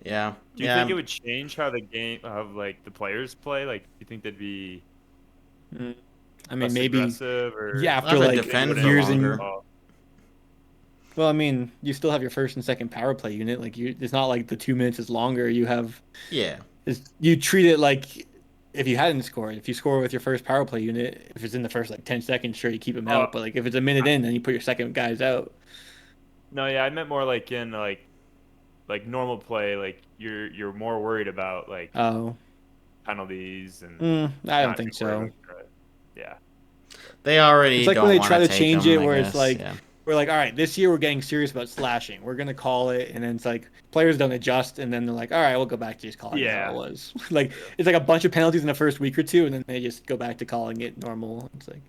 Yeah. Do you think it would change how the game of like the players play? Like, do you think they'd be? I mean, less maybe aggressive or after Well, like defend for years longer. and. Well, I mean, you still have your first and second power play unit. Like, it's not like the 2 minutes is longer. You have, you treat it like if you hadn't scored. If you score with your first power play unit, if it's in the first like 10 seconds, sure you keep them out. But like if it's a minute in, then you put your second guys out. No, yeah, I meant more like in like normal play. Like you're more worried about like penalties and. I don't think so. Yeah. They already. It's like don't when they wanna try to take change them, it, I where guess. it's like. Yeah. We're like, all right, this year we're getting serious about slashing. We're gonna call it, and then it's like players don't adjust, and then they're like, all right, we'll go back to just calling it how it was. Like it's like a bunch of penalties in the first week or two, and then they just go back to calling it normal. It's like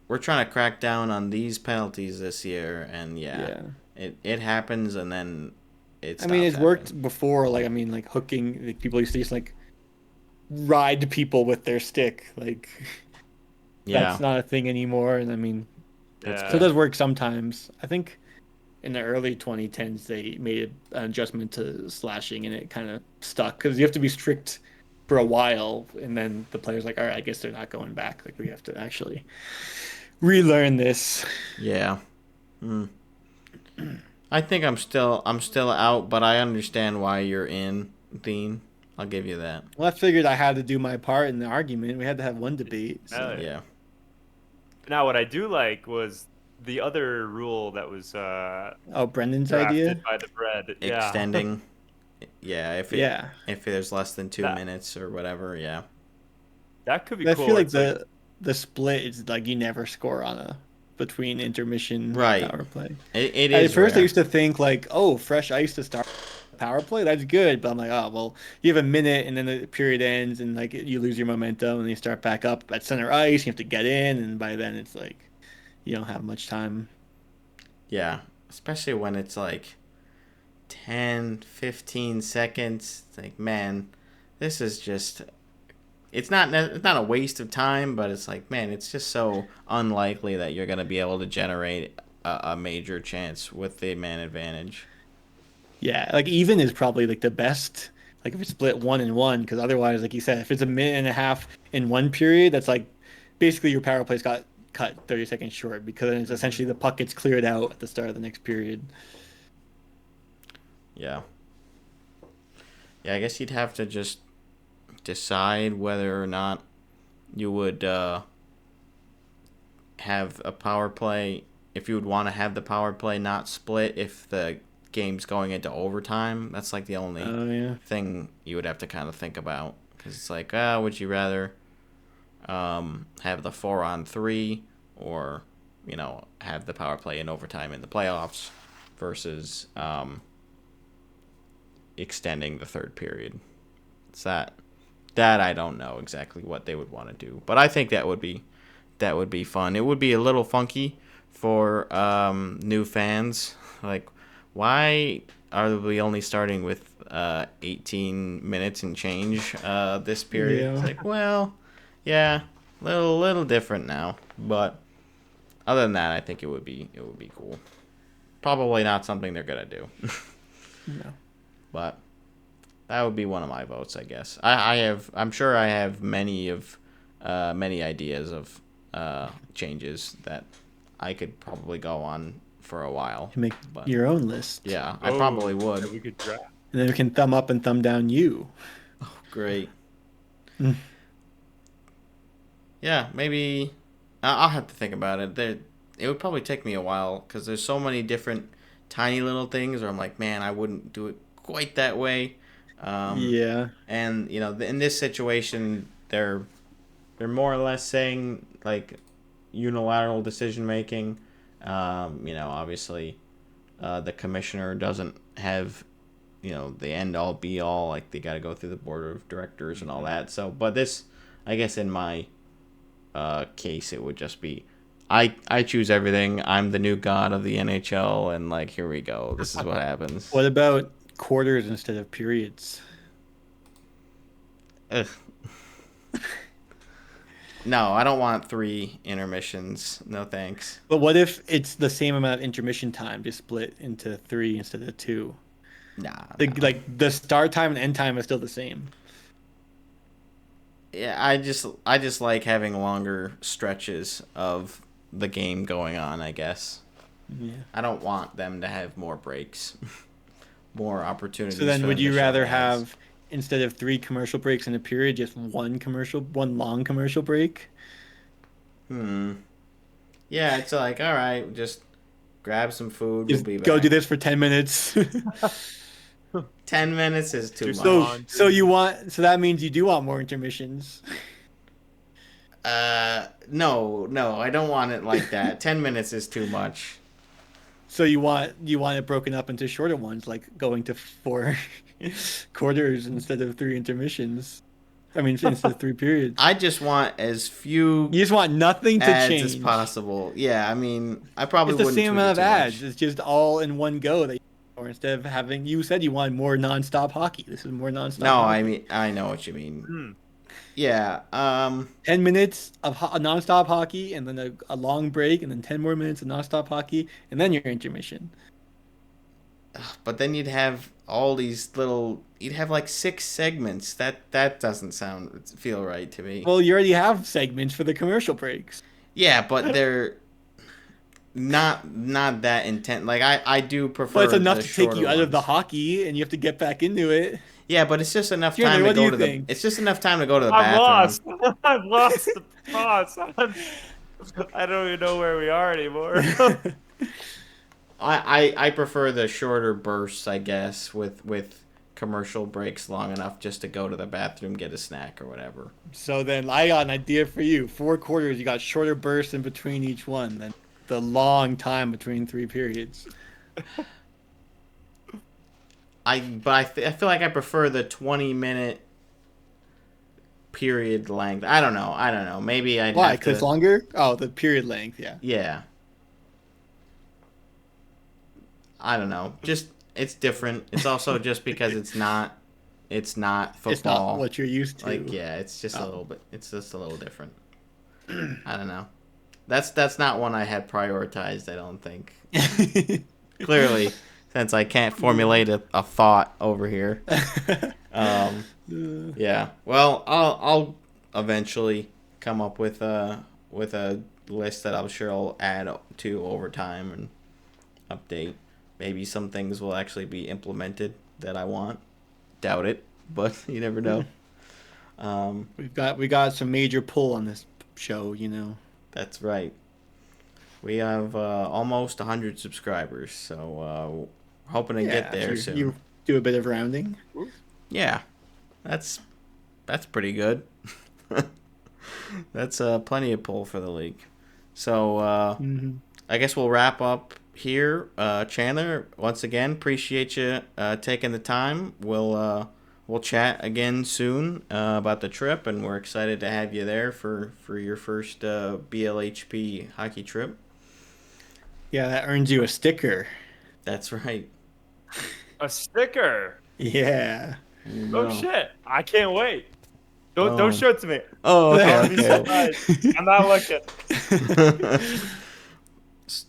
we're trying to crack down on these penalties this year, and it happens, and then it's. I mean, it's worked before. Like I mean, like hooking. Like, people used to just like ride people with their stick. Like that's not a thing anymore. And I mean. So it does work sometimes. I think in the early 2010s they made an adjustment to slashing, and it kind of stuck because you have to be strict for a while, and then the players like, all right, I guess they're not going back. Like we have to actually relearn this. Yeah. I think I'm still out, but I understand why you're in, Dean. I'll give you that. Well, I figured I had to do my part in the argument. We had to have one debate. So. Yeah. Now, what I do like was the other rule that was Brendan's idea by the bread. Extending. If there's less than 2 minutes or whatever, that could be cool. I feel like the split is like you never score on between intermission power play. It is. At first, I used to think like, oh, fresh ice to start power play, that's good. But I'm like, oh well, you have a minute, and then the period ends, and like you lose your momentum, and you start back up at center ice. You have to get in, and by then it's like you don't have much time. Yeah, especially when it's like 10, 15 seconds. It's like, man, this is just. It's not a waste of time, but it's like, man, it's just so unlikely that you're gonna be able to generate a major chance with the man advantage. Yeah, like even is probably like the best. Like if it's split 1-1, because otherwise, like you said, if it's a minute and a half in one period, that's like basically your power play's got cut 30 seconds short because then it's essentially the puck gets cleared out at the start of the next period. Yeah. Yeah, I guess you'd have to just decide whether or not you would have a power play, if you would want to have the power play not split if the game's going into overtime. That's like the only thing you would have to kind of think about, because it's like, would you rather have the 4-on-3 or have the power play in overtime in the playoffs versus extending the third period. It's that I don't know exactly what they would want to do, but I think that would be fun. It would be a little funky for new fans. Like, why are we only starting with 18 minutes and change this period? Yeah. It's like, well, yeah, little different now, but other than that, I think it would be cool. Probably not something they're gonna do. No. But that would be one of my votes, I guess. I'm sure I have many ideas of changes that I could probably go on for a while. You make but your own list. yeah, I probably would. We could draft. And then we can thumb up and thumb down you. Great. Mm. Yeah, maybe I'll have to think about it. It would probably take me a while because there's so many different tiny little things where I'm like, man, I wouldn't do it quite that way. Yeah. And in this situation, they're more or less saying like unilateral decision making. Obviously, the commissioner doesn't have the end all be all. Like they got to go through the board of directors and all that. So, but this, I guess, in my case, it would just be I choose everything. I'm the new god of the NHL, and like here we go. This is what happens. What about quarters instead of periods? Ugh. No, I don't want 3 intermissions. No thanks. But what if it's the same amount of intermission time, just split into 3 instead of 2? Nah. Like the start time and end time is still the same. Yeah, I just like having longer stretches of the game going on, I guess. Yeah. I don't want them to have more breaks. More opportunities. So then for would them you to show rather guys. have, instead of 3 commercial breaks in a period, just one long commercial break? Yeah, it's like, all right, just grab some food. Just We'll be go back. do this for 10 minutes. 10 minutes is too Just much. So that means you do want more intermissions. No, I don't want it like that. 10 minutes is too much. So you want it broken up into shorter ones, like going to 4 quarters instead of 3 intermissions. I mean, instead of 3 periods. I just want as few You just want nothing to ads change. as possible. Yeah, I mean, I probably It's the wouldn't same tweak amount it of too ads. much. It's just all in one go. Or instead of having, you said you wanted more nonstop hockey. This is more nonstop. No, hockey. I mean, I know what you mean. Yeah. 10 minutes of nonstop hockey, and then a long break, and then 10 more minutes of nonstop hockey, and then your intermission. But then you'd have all these little. You'd have like 6 segments. That doesn't feel right to me. Well, you already have segments for the commercial breaks. Yeah, but they're not that intense. Like I do prefer. But it's enough the to take you shorter out of the ones. hockey, and you have to get back into it. Yeah, but it's just enough Chandler, time to what do go you to think? the. It's just enough time to go to the I'm bathroom. lost. I've lost the thoughts. I don't even know where we are anymore. I prefer the shorter bursts, I guess, with commercial breaks long enough just to go to the bathroom, get a snack or whatever. So then I got an idea for you. 4 quarters, you got shorter bursts in between each one than the long time between 3 periods. I feel like I prefer the 20-minute period length. I don't know. Maybe I'd Why? have Because to. longer? Oh, the period length. Yeah. Yeah. I don't know. Just it's different. It's also just because it's not football. It's not what you're used to. Like yeah, it's just a little bit. It's just a little different. I don't know. That's not one I had prioritized. I don't think. Clearly, since I can't formulate a thought over here. Yeah. Well, I'll eventually come up with a list that I'm sure I'll add to over time and update. Maybe some things will actually be implemented that I want. Doubt it, but you never know. We got some major pull on this show, you know. That's right. We have almost 100 subscribers, so hoping to get there soon. You do a bit of rounding. Yeah, that's pretty good. That's plenty of pull for the league. So I guess we'll wrap up here. Chandler, once again, appreciate you taking the time. We'll chat again soon about the trip, and we're excited to have you there for your first BLHP hockey trip. Yeah, that earns you a sticker. That's right. A sticker. Yeah. Oh shit! I can't wait. Don't show it to me. Oh, I'll be okay. surprised. I'm not looking.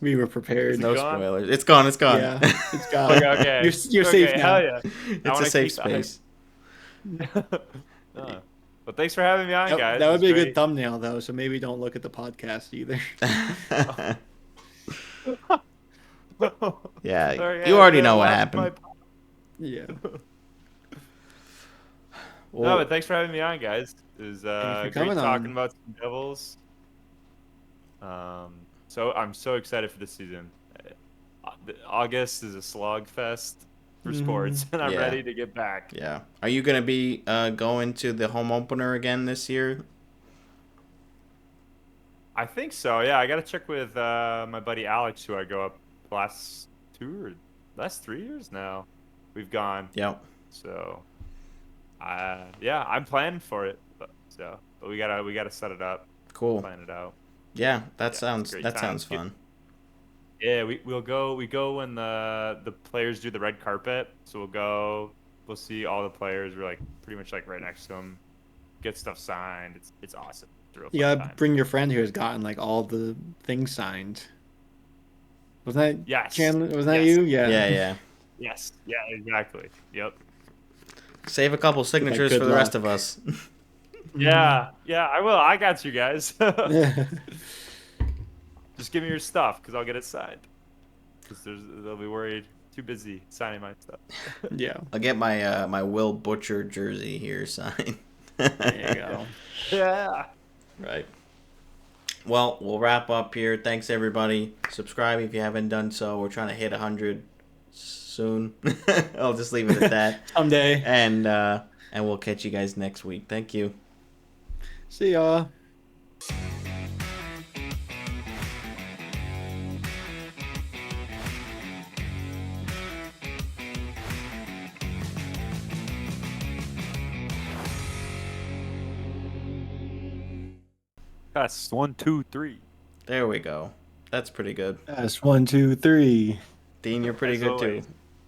We were prepared. No gone? spoilers. It's gone. It's gone. Yeah, it's gone. Okay. You're safe Okay, now. hell yeah. It's a safe space. Well, thanks for having me on, guys. That would be a It's good thumbnail, though. So maybe don't look at the podcast either. Yeah, Sorry, you already know what happened. Yeah. No, but thanks for having me on, guys. It was great coming talking on. about some Devils. So I'm so excited for this season. August is a slog fest for sports, and I'm Yeah. ready to get back. Yeah. Are you going to be going to the home opener again this year? I think so. Yeah, I got to check with my buddy Alex, who I go up the last 3 years now. We've gone. Yep. So, yeah, I'm planning for it. But we gotta set it up. Cool. Plan it out. Yeah, that it's a sounds great that time. sounds fun. Yeah, we'll go. We go when the players do the red carpet. So we'll go. We'll see all the players. We're like pretty much like right next to them. Get stuff signed. It's awesome. It's a real fun You gotta time. bring your friend who has gotten like all the things signed. Wasn't that Yes. Chandler? Was that Yes. you? Yeah. Yeah. Yes. Yeah. Exactly. Yep. Save a couple signatures good for the rest luck. of us. Yeah. Yeah. I will. I got you guys. Just give me your stuff, because I'll get it signed. Because they'll be worried. Too busy signing my stuff. Yeah. I'll get my my Will Butcher jersey here signed. There you go. Yeah. Right. Well, we'll wrap up here. Thanks, everybody. Subscribe if you haven't done so. We're trying to hit 100 soon. I'll just leave it at that. Someday. And we'll catch you guys next week. Thank you. See ya. That's 1, 2, 3. There we go. That's pretty good. That's 1, 2, 3. Dean, you're pretty As good always. too.